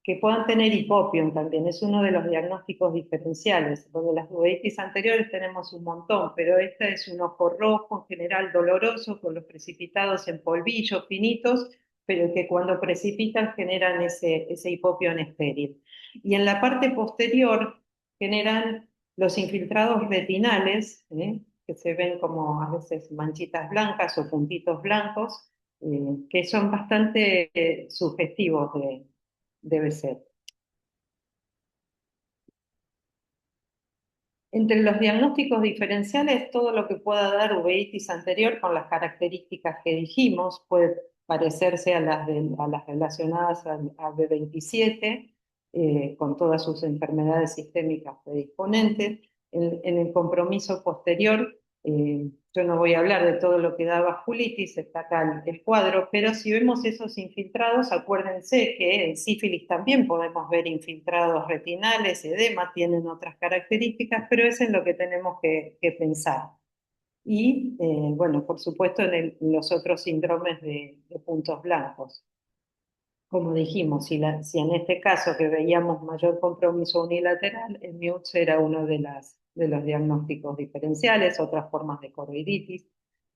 Speaker 4: que puedan tener hipopión también, es uno de los diagnósticos diferenciales, donde las uveitis anteriores tenemos un montón, pero esta es un ojo rojo, en general doloroso, con los precipitados en polvillos finitos, pero que cuando precipitan generan ese hipopión estéril. Y en la parte posterior generan los infiltrados retinales, que se ven como a veces manchitas blancas o puntitos blancos, que son bastante sugestivos debe ser. Entre los diagnósticos diferenciales, todo lo que pueda dar uveitis anterior con las características que dijimos puede parecerse a las relacionadas al B27, con todas sus enfermedades sistémicas predisponentes. En el compromiso posterior, yo no voy a hablar de todo lo que da vasculitis, está acá el cuadro, pero si vemos esos infiltrados, acuérdense que en sífilis también podemos ver infiltrados retinales, edema, tienen otras características, pero es en lo que tenemos que pensar. Y, bueno, por supuesto, en los otros síndromes de puntos blancos. Como dijimos, si en este caso que veíamos mayor compromiso unilateral, el MIUTS era uno de los diagnósticos diferenciales, otras formas de choroiditis,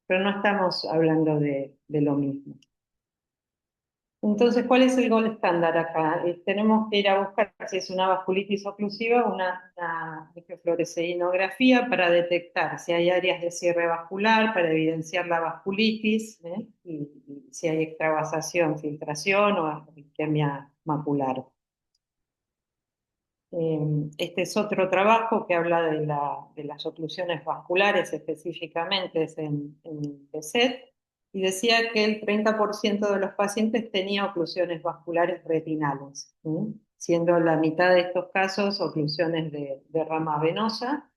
Speaker 4: pero no estamos hablando de lo mismo. Entonces, ¿cuál es el gold estándar acá? Tenemos que ir a buscar si es una vasculitis oclusiva, una microfluoresceinografía para detectar si hay áreas de cierre vascular, para evidenciar la vasculitis, y si hay extravasación, filtración o isquemia macular. Este es otro trabajo que habla de las oclusiones vasculares, específicamente es en BSET, y decía que el 30% de los pacientes tenía oclusiones vasculares retinales, siendo la mitad de estos casos oclusiones de rama venosa.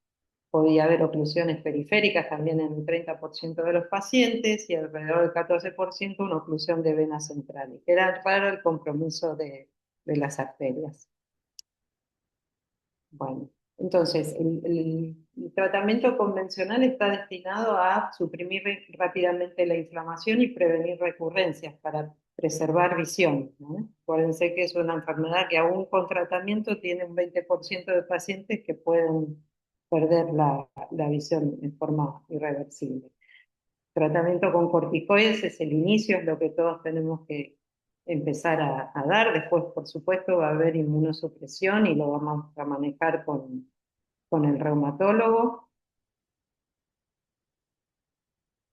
Speaker 4: Podía haber oclusiones periféricas también en el 30% de los pacientes y alrededor del 14% una oclusión de venas centrales. Era raro el compromiso de las arterias. Bueno, Entonces, el tratamiento convencional está destinado a suprimir rápidamente la inflamación y prevenir recurrencias para preservar visión, ¿no? Acuérdense que es una enfermedad que aún con tratamiento tiene un 20% de pacientes que pueden perder la visión en forma irreversible. Tratamiento con corticoides es el inicio, es lo que todos tenemos que empezar a dar. Después, por supuesto, va a haber inmunosupresión y lo vamos a manejar con el reumatólogo.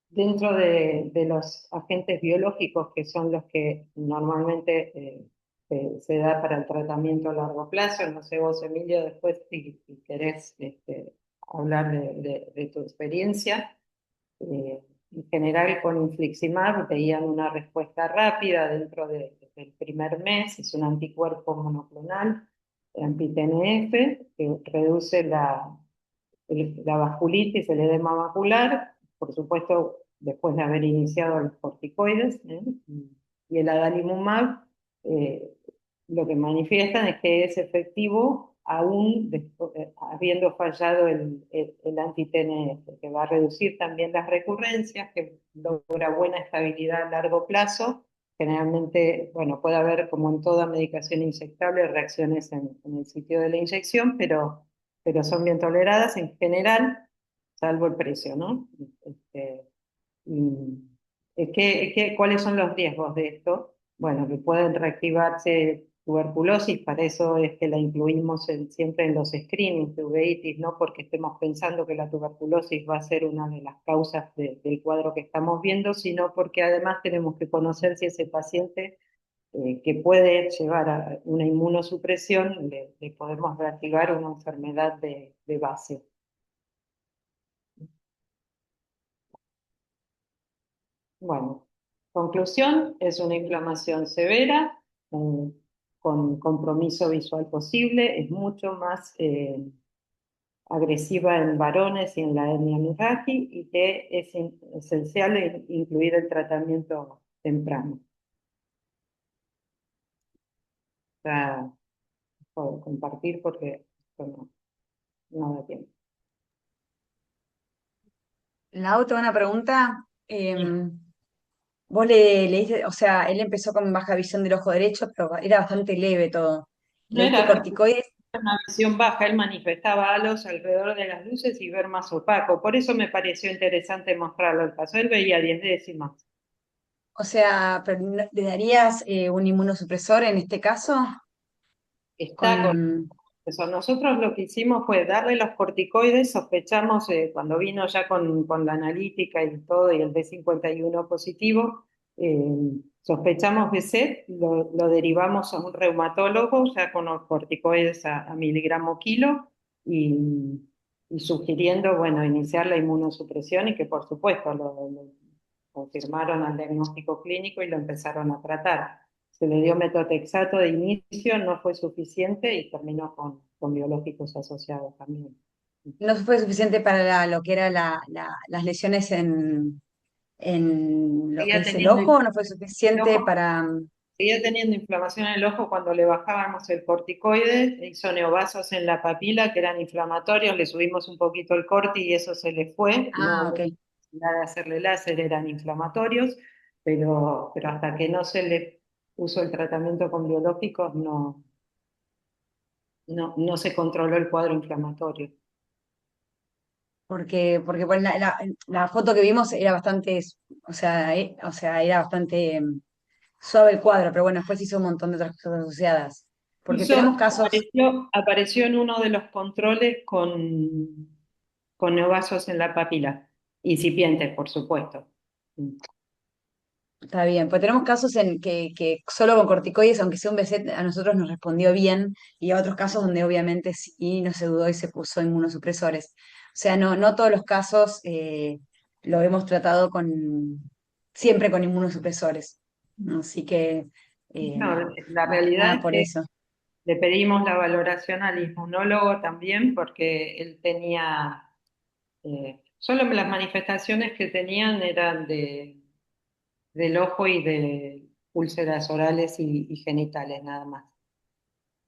Speaker 4: Dentro de los agentes biológicos, que son los que normalmente se da para el tratamiento a largo plazo, no sé vos, Emilio, después si querés hablar de tu experiencia. En general con infliximab veían una respuesta rápida dentro del primer mes, es un anticuerpo monoclonal, anti-TNF, que reduce la vasculitis, el edema macular, por supuesto después de haber iniciado los corticoides, ¿eh? Y el adalimumab eh, lo que manifiestan es que es efectivo aún habiendo fallado el anti-TNF, que va a reducir también las recurrencias, que logra buena estabilidad a largo plazo. Generalmente, bueno, puede haber, como en toda medicación inyectable, reacciones en el sitio de la inyección, pero son bien toleradas en general, salvo el precio, ¿no? Y, ¿cuáles son los riesgos de esto? Bueno, que pueden reactivarse tuberculosis, para eso es que la incluimos siempre en los screenings de uveitis, no porque estemos pensando que la tuberculosis va a ser una de las causas del cuadro que estamos viendo, sino porque además tenemos que conocer si ese paciente que puede llevar a una inmunosupresión, le podemos reactivar una enfermedad de base. Bueno, conclusión, es una inflamación severa, con compromiso visual posible, es mucho más agresiva en varones y en la etnia Miraki, y que es esencial incluir el tratamiento temprano. O sea, puedo compartir porque esto no da tiempo.
Speaker 2: La otra buena pregunta. Vos le leíste, o sea, él empezó con baja visión del ojo derecho, pero era bastante leve todo.
Speaker 4: No
Speaker 2: ¿Le diste
Speaker 4: era
Speaker 2: corticoides?
Speaker 4: una visión baja, él manifestaba halos alrededor de las luces y ver más opaco. Por eso me pareció interesante mostrarlo el caso. Él veía 10 décimas.
Speaker 2: O sea, pero ¿le darías un inmunosupresor en este caso?
Speaker 4: Está con
Speaker 2: Con...
Speaker 4: eso. Nosotros lo que hicimos fue darle los corticoides, sospechamos cuando vino ya con la analítica y todo, y el B51 positivo, sospechamos BSET, lo derivamos a un reumatólogo ya con los corticoides a miligramo kilo y sugiriendo, bueno, iniciar la inmunosupresión y que por supuesto lo confirmaron al diagnóstico clínico y lo empezaron a tratar. Se le dio metotrexato de inicio, no fue suficiente y terminó con biológicos asociados también.
Speaker 2: ¿No fue suficiente para lo que era las lesiones en lo que
Speaker 4: Seguía
Speaker 2: es el
Speaker 4: teniendo
Speaker 2: ojo? ¿O no fue
Speaker 4: el
Speaker 2: suficiente
Speaker 4: ojo,
Speaker 2: para...?
Speaker 4: seguía teniendo inflamación en el ojo cuando le bajábamos el corticoide, hizo neovasos en la papila que eran inflamatorios, le subimos un poquito el corti y eso se le fue, no
Speaker 2: Ah, ok.
Speaker 4: hubo necesidad de hacerle láser, eran inflamatorios, pero hasta que no se le puso el tratamiento con biológicos no se controló el cuadro inflamatorio.
Speaker 2: Porque bueno, la foto que vimos era bastante, o sea, era bastante suave el cuadro, pero bueno, después hizo un montón de otras cosas asociadas. Porque tenemos casos,
Speaker 4: Apareció en uno de los controles con neovasos en la papila, incipientes, por supuesto.
Speaker 2: está bien, pues tenemos casos en que solo con corticoides, aunque sea un BC, a nosotros nos respondió bien, y a otros casos donde obviamente sí no se dudó y se puso inmunosupresores. O sea, no todos los casos lo hemos tratado siempre con inmunosupresores. Así que eh,
Speaker 4: No, la realidad
Speaker 2: nada
Speaker 4: es
Speaker 2: por
Speaker 4: que
Speaker 2: eso.
Speaker 4: le pedimos la valoración al inmunólogo también porque él tenía, solo las manifestaciones que tenían eran del ojo y de úlceras orales y genitales nada más.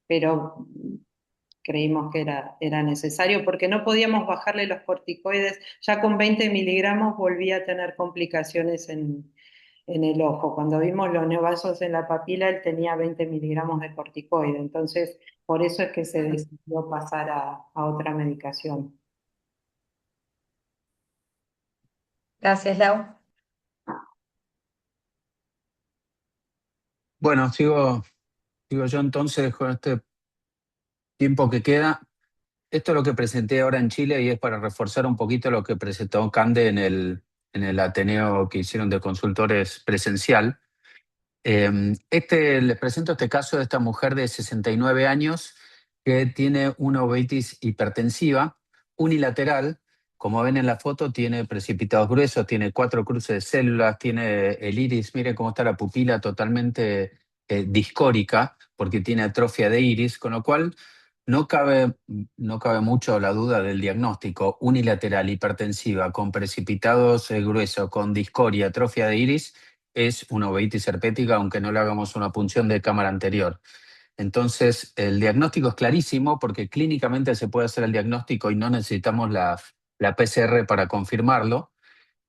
Speaker 4: Pero creímos que era necesario porque no podíamos bajarle los corticoides. Ya con 20 miligramos volvía a tener complicaciones en el ojo. Cuando vimos los neovasos en la papila, él tenía 20 miligramos de corticoide. Entonces, por eso es que se decidió pasar a otra medicación.
Speaker 2: Gracias, Lau.
Speaker 5: Bueno, sigo yo entonces con este tiempo que queda. Esto es lo que presenté ahora en Chile y es para reforzar un poquito lo que presentó Cande en el Ateneo que hicieron de consultores presencial. Les presento este caso de esta mujer de 69 años que tiene una uveitis hipertensiva unilateral. Como ven en la foto, tiene precipitados gruesos, tiene 4 cruces de células, tiene el iris, miren cómo está la pupila totalmente discórica porque tiene atrofia de iris, con lo cual no cabe mucho la duda del diagnóstico. Unilateral, hipertensiva, con precipitados gruesos, con discoria, atrofia de iris, es una uveitis herpética, aunque no le hagamos una punción de cámara anterior. Entonces, el diagnóstico es clarísimo porque clínicamente se puede hacer el diagnóstico y no necesitamos la PCR para confirmarlo.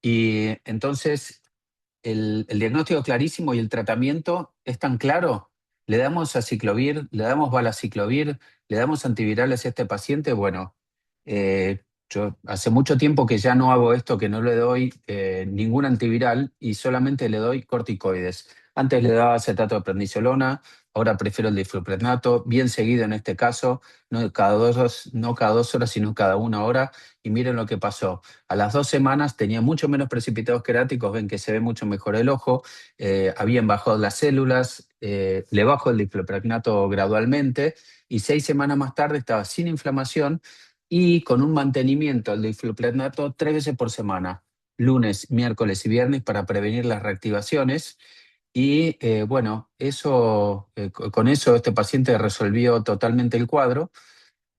Speaker 5: Y entonces, el diagnóstico es clarísimo y el tratamiento es tan claro. Le damos aciclovir, le damos valaciclovir, le damos antivirales a este paciente. Bueno, yo hace mucho tiempo que ya no hago esto, que no le doy ningún antiviral y solamente le doy corticoides. Antes le daba acetato de prednisolona, ahora prefiero el difluprednato, bien seguido en este caso, no cada 2 horas, sino cada 1 hora. Y miren lo que pasó. A las 2 semanas tenía mucho menos precipitados queráticos, ven que se ve mucho mejor el ojo, habían bajado las células, le bajo el difluprednato gradualmente y 6 semanas más tarde estaba sin inflamación y con un mantenimiento del difluprednato 3 veces por semana, lunes, miércoles y viernes para prevenir las reactivaciones. Y bueno, con eso este paciente resolvió totalmente el cuadro.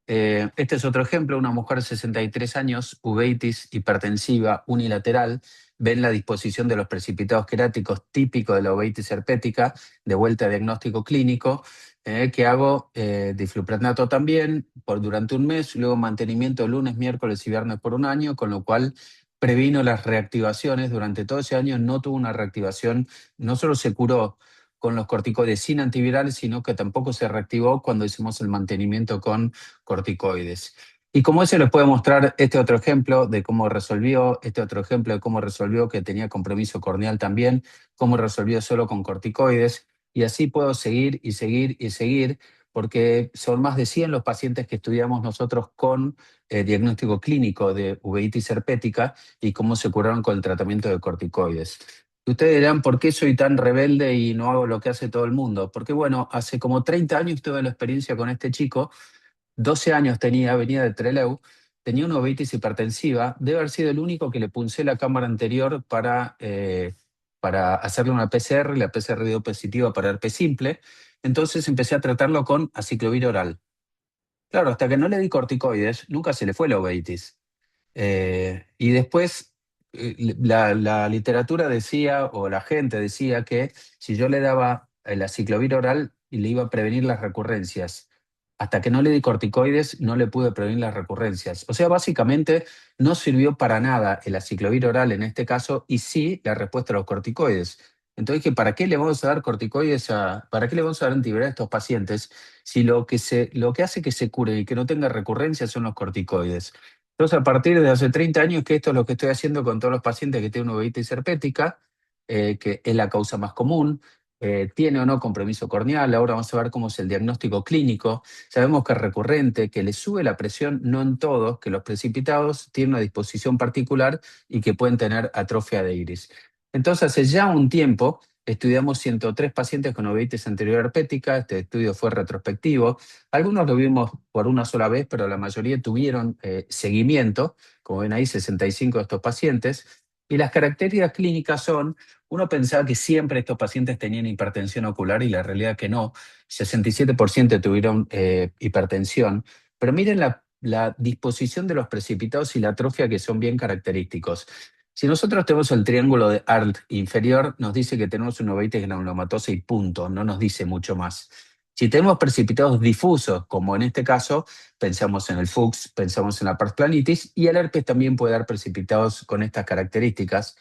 Speaker 5: Este es otro ejemplo, una mujer de 63 años, uveitis hipertensiva unilateral. Ven la disposición de los precipitados queráticos típico de la uveitis herpética, de vuelta a diagnóstico clínico, que hago difluprednato también durante un mes, luego mantenimiento lunes, miércoles y viernes por un año, con lo cual previno las reactivaciones. Durante todo ese año no tuvo una reactivación, no solo se curó con los corticoides sin antivirales, sino que tampoco se reactivó cuando hicimos el mantenimiento con corticoides. Y como ese les puedo mostrar este otro ejemplo de cómo resolvió, este otro ejemplo de cómo resolvió que tenía compromiso corneal también, cómo resolvió solo con corticoides, y así puedo seguir y seguir y seguir, porque son más de 100 los pacientes que estudiamos nosotros con diagnóstico clínico de uveitis herpética y cómo se curaron con el tratamiento de corticoides. Ustedes dirán, ¿por qué soy tan rebelde y no hago lo que hace todo el mundo? Porque bueno, hace como 30 años tuve la experiencia con este chico, 12 años tenía, venía de Trelew, tenía una uveitis hipertensiva, debe haber sido el único que le puncé la cámara anterior para hacerle una PCR, la PCR dio positiva para herpes simple, entonces empecé a tratarlo con aciclovir oral. Claro, hasta que no le di corticoides, nunca se le fue la uveitis. Y después la literatura decía, o la gente decía, que si yo le daba el aciclovir oral y le iba a prevenir las recurrencias. Hasta que no le di corticoides, no le pude prevenir las recurrencias. O sea, básicamente no sirvió para nada el aciclovir oral en este caso y sí la respuesta a los corticoides. Entonces, ¿para qué le vamos a dar corticoides para qué le vamos a dar antiviral a estos pacientes si lo que hace que se cure y que no tenga recurrencias son los corticoides? Entonces, a partir de hace 30 años que esto es lo que estoy haciendo con todos los pacientes que tienen una uveitis herpética, que es la causa más común, tiene o no compromiso corneal. Ahora vamos a ver cómo es el diagnóstico clínico. Sabemos que es recurrente, que le sube la presión, no en todos, que los precipitados tienen una disposición particular y que pueden tener atrofia de iris. Entonces, hace ya un tiempo estudiamos 103 pacientes con uveitis anterior herpética. Este estudio fue retrospectivo. Algunos lo vimos por una sola vez, pero la mayoría tuvieron seguimiento. Como ven ahí, 65 de estos pacientes. Y las características clínicas son, uno pensaba que siempre estos pacientes tenían hipertensión ocular y la realidad que no. 67% tuvieron hipertensión. Pero miren la disposición de los precipitados y la atrofia, que son bien característicos. Si nosotros tenemos el triángulo de Arlt inferior, nos dice que tenemos una uveitis granulomatosa y punto, no nos dice mucho más. Si tenemos precipitados difusos, como en este caso, pensamos en el Fuchs, pensamos en la parsplanitis, y el herpes también puede dar precipitados con estas características.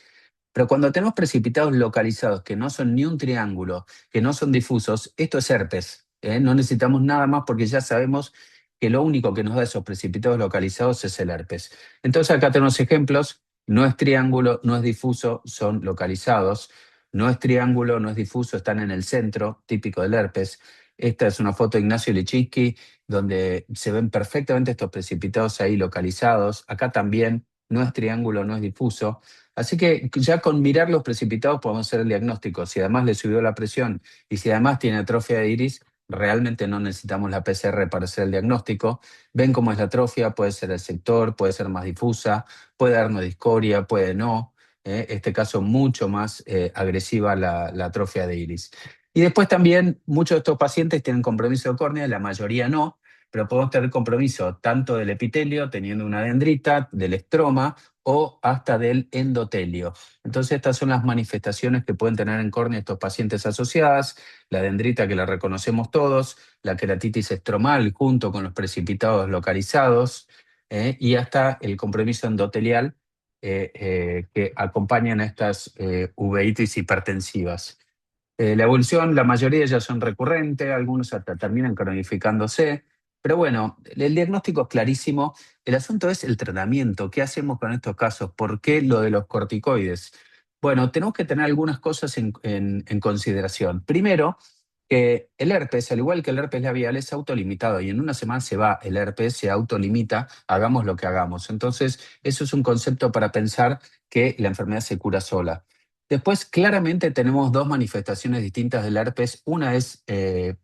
Speaker 5: Pero cuando tenemos precipitados localizados que no son ni un triángulo, que no son difusos, esto es herpes. No necesitamos nada más porque ya sabemos que lo único que nos da esos precipitados localizados es el herpes. Entonces acá tenemos ejemplos. No es triángulo, no es difuso, son localizados. No es triángulo, no es difuso, están en el centro, típico del herpes. Esta es una foto de Ignacio Lichinsky, donde se ven perfectamente estos precipitados ahí localizados. Acá también no es triángulo, no es difuso. Así que ya con mirar los precipitados podemos hacer el diagnóstico. Si además le subió la presión y si además tiene atrofia de iris, realmente no necesitamos la PCR para hacer el diagnóstico. Ven cómo es la atrofia, puede ser el sector, puede ser más difusa, puede darnos discoria, puede no. Este caso mucho más agresiva la atrofia de iris. Y después también muchos de estos pacientes tienen compromiso de córnea, la mayoría no, pero podemos tener compromiso tanto del epitelio, teniendo una dendrita, del estroma o hasta del endotelio. Entonces estas son las manifestaciones que pueden tener en córnea estos pacientes asociadas, la dendrita que la reconocemos todos, la queratitis estromal junto con los precipitados localizados y hasta el compromiso endotelial que acompañan a estas uveitis hipertensivas. La evolución, la mayoría de ellas son recurrentes, algunos hasta terminan cronificándose, pero bueno, el diagnóstico es clarísimo. El asunto es el tratamiento. ¿Qué hacemos con estos casos? ¿Por qué lo de los corticoides? Bueno, tenemos que tener algunas cosas en consideración. Primero, que el herpes, al igual que el herpes labial, es autolimitado y en una semana se va el herpes, se autolimita, hagamos lo que hagamos. Entonces, eso es un concepto para pensar que la enfermedad se cura sola. Después, claramente tenemos dos manifestaciones distintas del herpes. Una es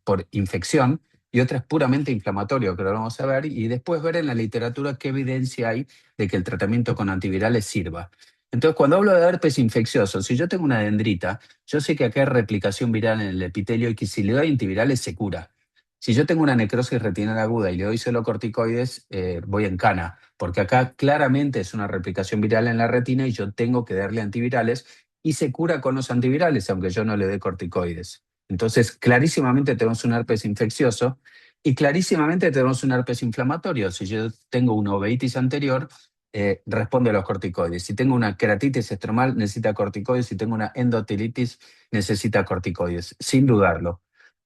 Speaker 5: por infección y otra es puramente inflamatorio, que lo vamos a ver, y después ver en la literatura qué evidencia hay de que el tratamiento con antivirales sirva. Entonces, cuando hablo de herpes infeccioso, si yo tengo una dendrita, yo sé que acá hay replicación viral en el epitelio y que si le doy antivirales se cura. Si yo tengo una necrosis retinal aguda y le doy solo corticoides, voy en cana, porque acá claramente es una replicación viral en la retina y yo tengo que darle antivirales y se cura con los antivirales, aunque yo no le dé corticoides. Entonces, clarísimamente tenemos un herpes infeccioso y clarísimamente tenemos un herpes inflamatorio. Si yo tengo una uveitis anterior, responde a los corticoides. Si tengo una queratitis estromal, necesita corticoides. Si tengo una endotelitis, necesita corticoides, sin dudarlo.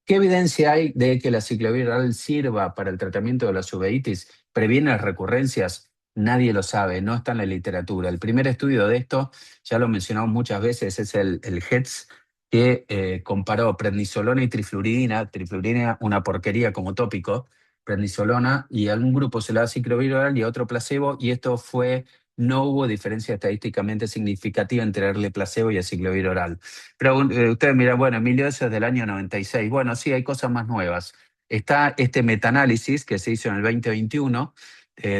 Speaker 5: ¿Qué evidencia hay de que la ciclovir oral sirva para el tratamiento de las uveitis? ¿Previene las recurrencias? Nadie lo sabe, no está en la literatura. El primer estudio de esto, ya lo mencionamos muchas veces, es el HETS, que comparó prednisolona y trifluridina, una porquería como tópico, prednisolona, y a un grupo se le da ciclovir oral y a otro placebo, y esto fue, no hubo diferencia estadísticamente significativa entre darle placebo y a ciclovir oral. Pero ustedes miran, bueno, Emilio, eso es del año 96. Bueno, sí, hay cosas más nuevas. Está este metaanálisis que se hizo en el 2021,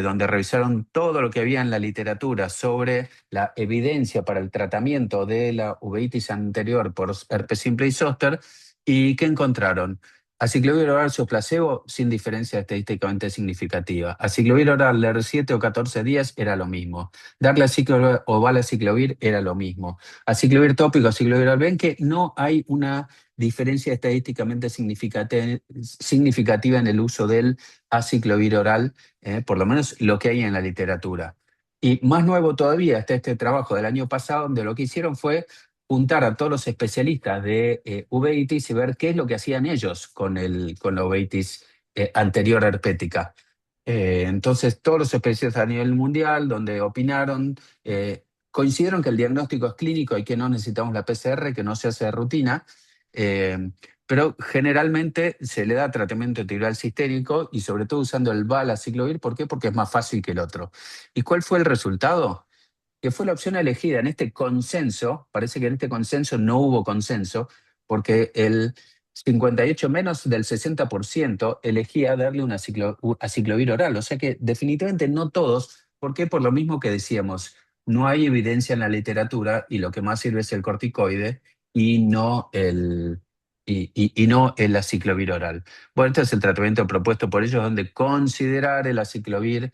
Speaker 5: donde revisaron todo lo que había en la literatura sobre la evidencia para el tratamiento de la uveitis anterior por herpes simple y zóster, y ¿qué encontraron? Aciclovir oral o placebo sin diferencia estadísticamente significativa. Aciclovir oral de 7 o 14 días era lo mismo. Darle aciclovir o valaciclovir era lo mismo. Aciclovir tópico, aciclovir oral. Ven que no hay una diferencia estadísticamente significativa en el uso del aciclovir oral, por lo menos lo que hay en la literatura. Y más nuevo todavía está este trabajo del año pasado, donde lo que hicieron fue juntar a todos los especialistas de uveitis y ver qué es lo que hacían ellos con la uveitis anterior herpética. Entonces, todos los especialistas a nivel mundial, donde opinaron, coincidieron que el diagnóstico es clínico y que no necesitamos la PCR, que no se hace de rutina, pero generalmente se le da tratamiento antiviral sistémico y sobre todo usando el valaciclovir. ¿Por qué? Porque es más fácil que el otro. ¿Y cuál fue el resultado? Que fue la opción elegida en este consenso. Parece que en este consenso no hubo consenso, porque el 58 menos del 60% elegía darle una aciclovir oral. O sea que definitivamente no todos. ¿Por qué? Por lo mismo que decíamos, no hay evidencia en la literatura y lo que más sirve es el corticoide y no el aciclovir oral. Bueno, este es el tratamiento propuesto por ellos, donde considerar el aciclovir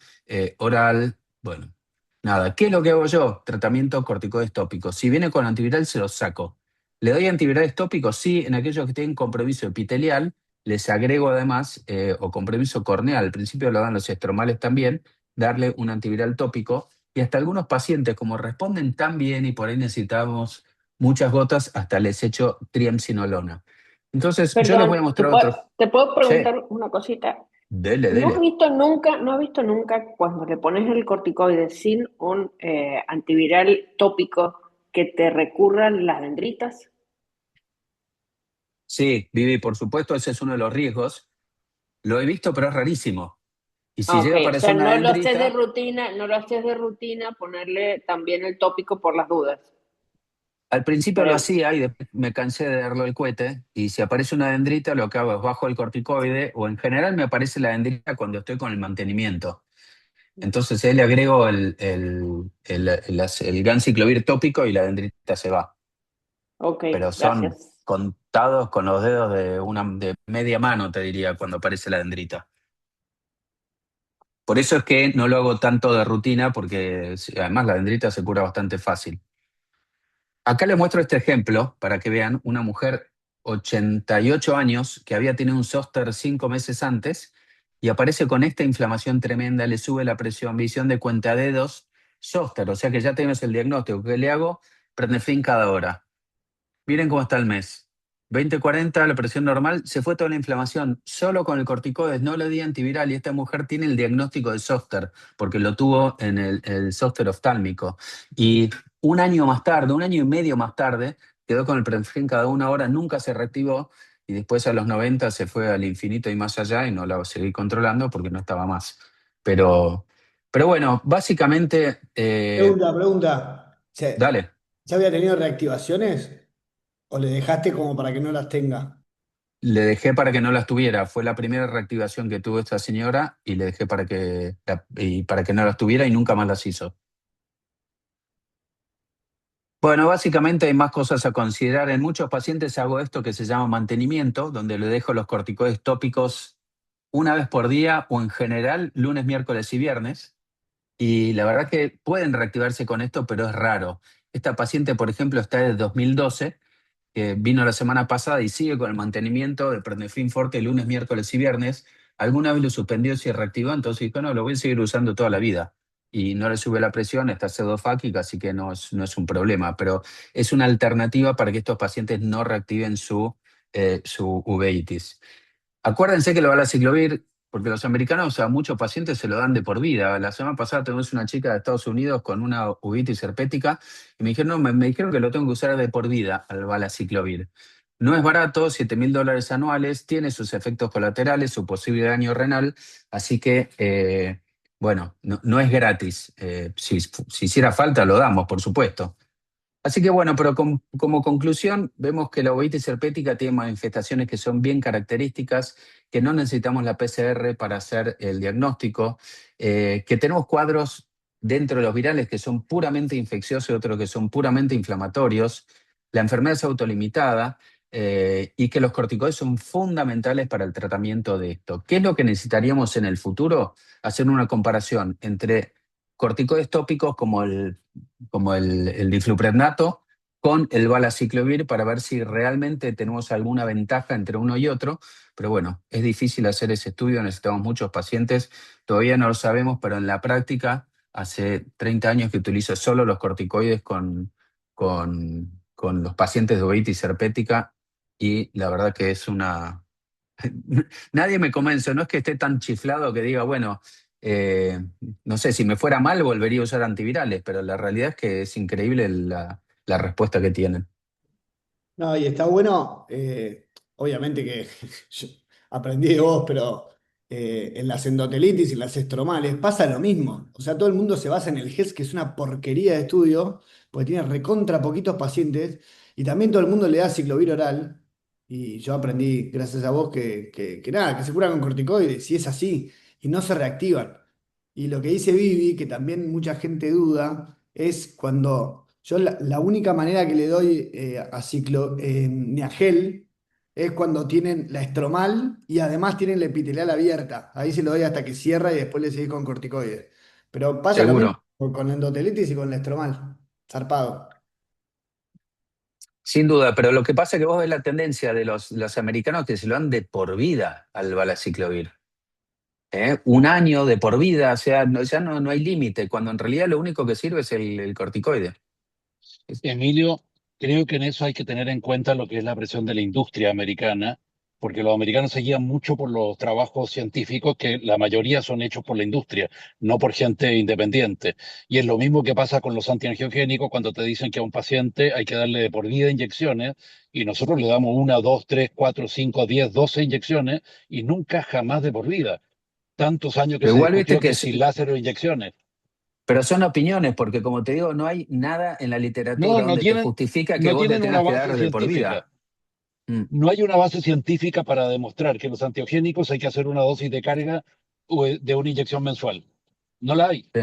Speaker 5: oral. Bueno, nada, ¿qué es lo que hago yo? Tratamiento corticoides tópicos. Si viene con antiviral, se los saco. ¿Le doy antivirales tópicos? Sí, en aquellos que tienen compromiso epitelial, les agrego además, o compromiso corneal, al principio lo dan los estromales también, darle un antiviral tópico, y hasta algunos pacientes, como responden tan bien y por ahí necesitamos muchas gotas, hasta les echo triamcinolona. Entonces, yo les voy a
Speaker 10: Perdón,
Speaker 5: mostrar otro.
Speaker 10: te puedo
Speaker 5: Sí,
Speaker 10: preguntar una cosita?
Speaker 5: dele,
Speaker 10: ¿No has
Speaker 5: dele.
Speaker 10: visto nunca, no has visto nunca cuando le pones el corticoide sin un antiviral tópico que te recurran las dendritas?
Speaker 5: Sí, Vivi, por supuesto, ese es uno de los riesgos. Lo he visto, pero es rarísimo. Y si
Speaker 10: Ok,
Speaker 5: llega a
Speaker 10: o sea,
Speaker 5: aparecer una
Speaker 10: no lo haces de
Speaker 5: dendrita,
Speaker 10: rutina, no lo haces de rutina ponerle también el tópico por las dudas.
Speaker 5: al principio lo
Speaker 10: Pero,
Speaker 5: hacía y después me cansé de darlo el cohete. Y si aparece una dendrita, lo que hago es bajo el corticoide, o en general me aparece la dendrita cuando estoy con el mantenimiento. Entonces ahí le agrego el ganciclovir tópico y la dendrita se va.
Speaker 10: ok,
Speaker 5: Pero son
Speaker 10: gracias.
Speaker 5: contados con los dedos de media mano, te diría, cuando aparece la dendrita. Por eso es que no lo hago tanto de rutina, porque además la dendrita se cura bastante fácil. Acá les muestro este ejemplo para que vean una mujer 88 años que había tenido un zóster 5 meses antes y aparece con esta inflamación tremenda, le sube la presión, visión de cuentadedos, zóster, o sea que ya tenemos el diagnóstico. ¿Qué le hago? Predneflin cada hora. Miren cómo está el mes. 20-40, la presión normal, se fue toda la inflamación. Solo con el corticoides, no le di antiviral y esta mujer tiene el diagnóstico de zóster, porque lo tuvo en el zóster oftálmico. Y un año más tarde, un año y medio más tarde, quedó con el Predneflin cada 1 hora, nunca se reactivó y después a los 90 se fue al infinito y más allá y no la seguí controlando porque no estaba más. Pero, pero bueno, básicamente,
Speaker 11: Pregunta.
Speaker 5: dale.
Speaker 11: ¿Ya había tenido reactivaciones o le dejaste como para que no las tenga?
Speaker 5: Le dejé para que no las tuviera. Fue la primera reactivación que tuvo esta señora y le dejé para que no las tuviera y nunca más las hizo. Bueno, básicamente hay más cosas a considerar. En muchos pacientes hago esto que se llama mantenimiento, donde le dejo los corticoides tópicos una vez por día o en general lunes, miércoles y viernes. Y la verdad que pueden reactivarse con esto, pero es raro. Esta paciente, por ejemplo, está desde 2012, que vino la semana pasada y sigue con el mantenimiento de Predneflin Forte lunes, miércoles y viernes. Alguna vez lo suspendió y se reactivó, entonces dijo, no, lo voy a seguir usando toda la vida. Y no le sube la presión, está pseudofáquica, así que no es un problema, pero es una alternativa para que estos pacientes no reactiven su uveitis. Acuérdense que lo va a ciclovir, porque los americanos a muchos pacientes se lo dan de por vida. La semana pasada tuvimos una chica de Estados Unidos con una uveitis herpética y me dijeron, no, me dijeron que lo tengo que usar de por vida al valaciclovir. No es barato, $7.000 anuales, tiene sus efectos colaterales, su posible daño renal, así que, bueno, no es gratis. Si hiciera falta, lo damos, por supuesto. Así que bueno, pero como conclusión, vemos que la uveitis herpética tiene manifestaciones que son bien características, que no necesitamos la PCR para hacer el diagnóstico, que tenemos cuadros dentro de los virales que son puramente infecciosos y otros que son puramente inflamatorios, la enfermedad es autolimitada y que los corticoides son fundamentales para el tratamiento de esto. ¿Qué es lo que necesitaríamos en el futuro? Hacer una comparación entre corticoides tópicos como el difluprednato con el valaciclovir para ver si realmente tenemos alguna ventaja entre uno y otro. Pero bueno, es difícil hacer ese estudio, necesitamos muchos pacientes, todavía no lo sabemos, pero en la práctica hace 30 años que utilizo solo los corticoides con los pacientes de uveitis herpética y la verdad que es una... Nadie me convence, no es que esté tan chiflado que diga, bueno, eh, no sé, si me fuera mal volvería a usar antivirales, pero la realidad es que es increíble la respuesta que tienen.
Speaker 11: No, y está bueno, obviamente que yo aprendí de vos, pero en las endotelitis y las estromales pasa lo mismo. O sea, todo el mundo se basa en el GES, que es una porquería de estudio, porque tiene recontra poquitos pacientes, y también todo el mundo le da ciclovir oral, y yo aprendí, gracias a vos, que nada, que se curan con corticoides, y es así, y no se reactivan. Y lo que dice Vivi, que también mucha gente duda, es cuando yo la única manera que le doy a Niagel es cuando tienen la estromal y además tienen la epitelial abierta. Ahí se lo doy hasta que cierra y después le seguís con corticoides. Pero pasa lo mismo
Speaker 5: Seguro.
Speaker 11: con la endotelitis y con la estromal. Zarpado.
Speaker 5: Sin duda, pero lo que pasa es que vos ves la tendencia de los americanos que se lo dan de por vida al valaciclovir. Un año de por vida, o sea, ya no hay límite, cuando en realidad lo único que sirve es el corticoide.
Speaker 12: Emilio, creo que en eso hay que tener en cuenta lo que es la presión de la industria americana, porque los americanos se guían mucho por los trabajos científicos que la mayoría son hechos por la industria, no por gente independiente. Y es lo mismo que pasa con los antiangiogénicos cuando te dicen que a un paciente hay que darle de por vida inyecciones y nosotros le damos 1, 2, 3, 4, 5, 10, 12 inyecciones y nunca jamás de por vida. Tantos años que
Speaker 5: Pero
Speaker 12: se
Speaker 5: igual viste
Speaker 12: discutió
Speaker 5: que
Speaker 12: que si láser o inyecciones.
Speaker 5: pero son opiniones, porque como te digo, no hay nada en la
Speaker 12: No,
Speaker 5: literatura donde te justifica que
Speaker 12: no
Speaker 5: vos le
Speaker 12: tienen una
Speaker 5: tengas que
Speaker 12: base
Speaker 5: dar de por
Speaker 12: científica.
Speaker 5: vida. Mm.
Speaker 12: No hay una base científica para demostrar que los antiogénicos hay que hacer una dosis de carga de una inyección mensual. No la hay.
Speaker 5: Sí.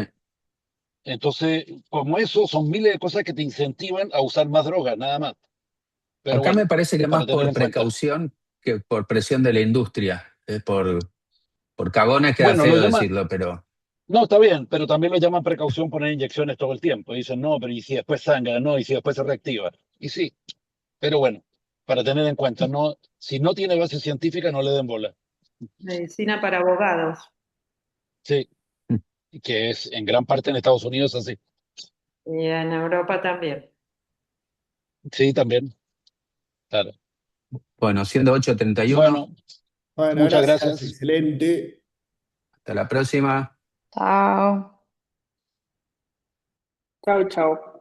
Speaker 12: Entonces, como eso, son miles de cosas que te incentivan a usar más drogas, nada más. Pero
Speaker 5: Acá me
Speaker 12: bueno,
Speaker 5: parece que
Speaker 12: es para
Speaker 5: más
Speaker 12: tener
Speaker 5: por
Speaker 12: en cuenta.
Speaker 5: precaución que por presión de la industria. Por cagones queda
Speaker 12: Bueno, lo
Speaker 5: feo
Speaker 12: llaman,
Speaker 5: decirlo, pero
Speaker 12: no, está bien, pero también lo llaman precaución poner inyecciones todo el tiempo. Dicen, no, pero ¿y si después sangra? No, ¿y si después se reactiva? Y sí, pero bueno, para tener en cuenta, no, si no tiene base científica, no le den bola.
Speaker 4: Medicina para abogados.
Speaker 12: Sí, que es en gran parte en Estados Unidos así.
Speaker 4: Y en Europa también.
Speaker 12: Sí, también. Claro.
Speaker 5: bueno, siendo 8:31,
Speaker 12: Bueno,
Speaker 11: Bueno,
Speaker 12: muchas
Speaker 11: gracias,
Speaker 12: gracias.
Speaker 11: excelente.
Speaker 5: hasta la próxima.
Speaker 3: Chao.
Speaker 10: Chau, chau.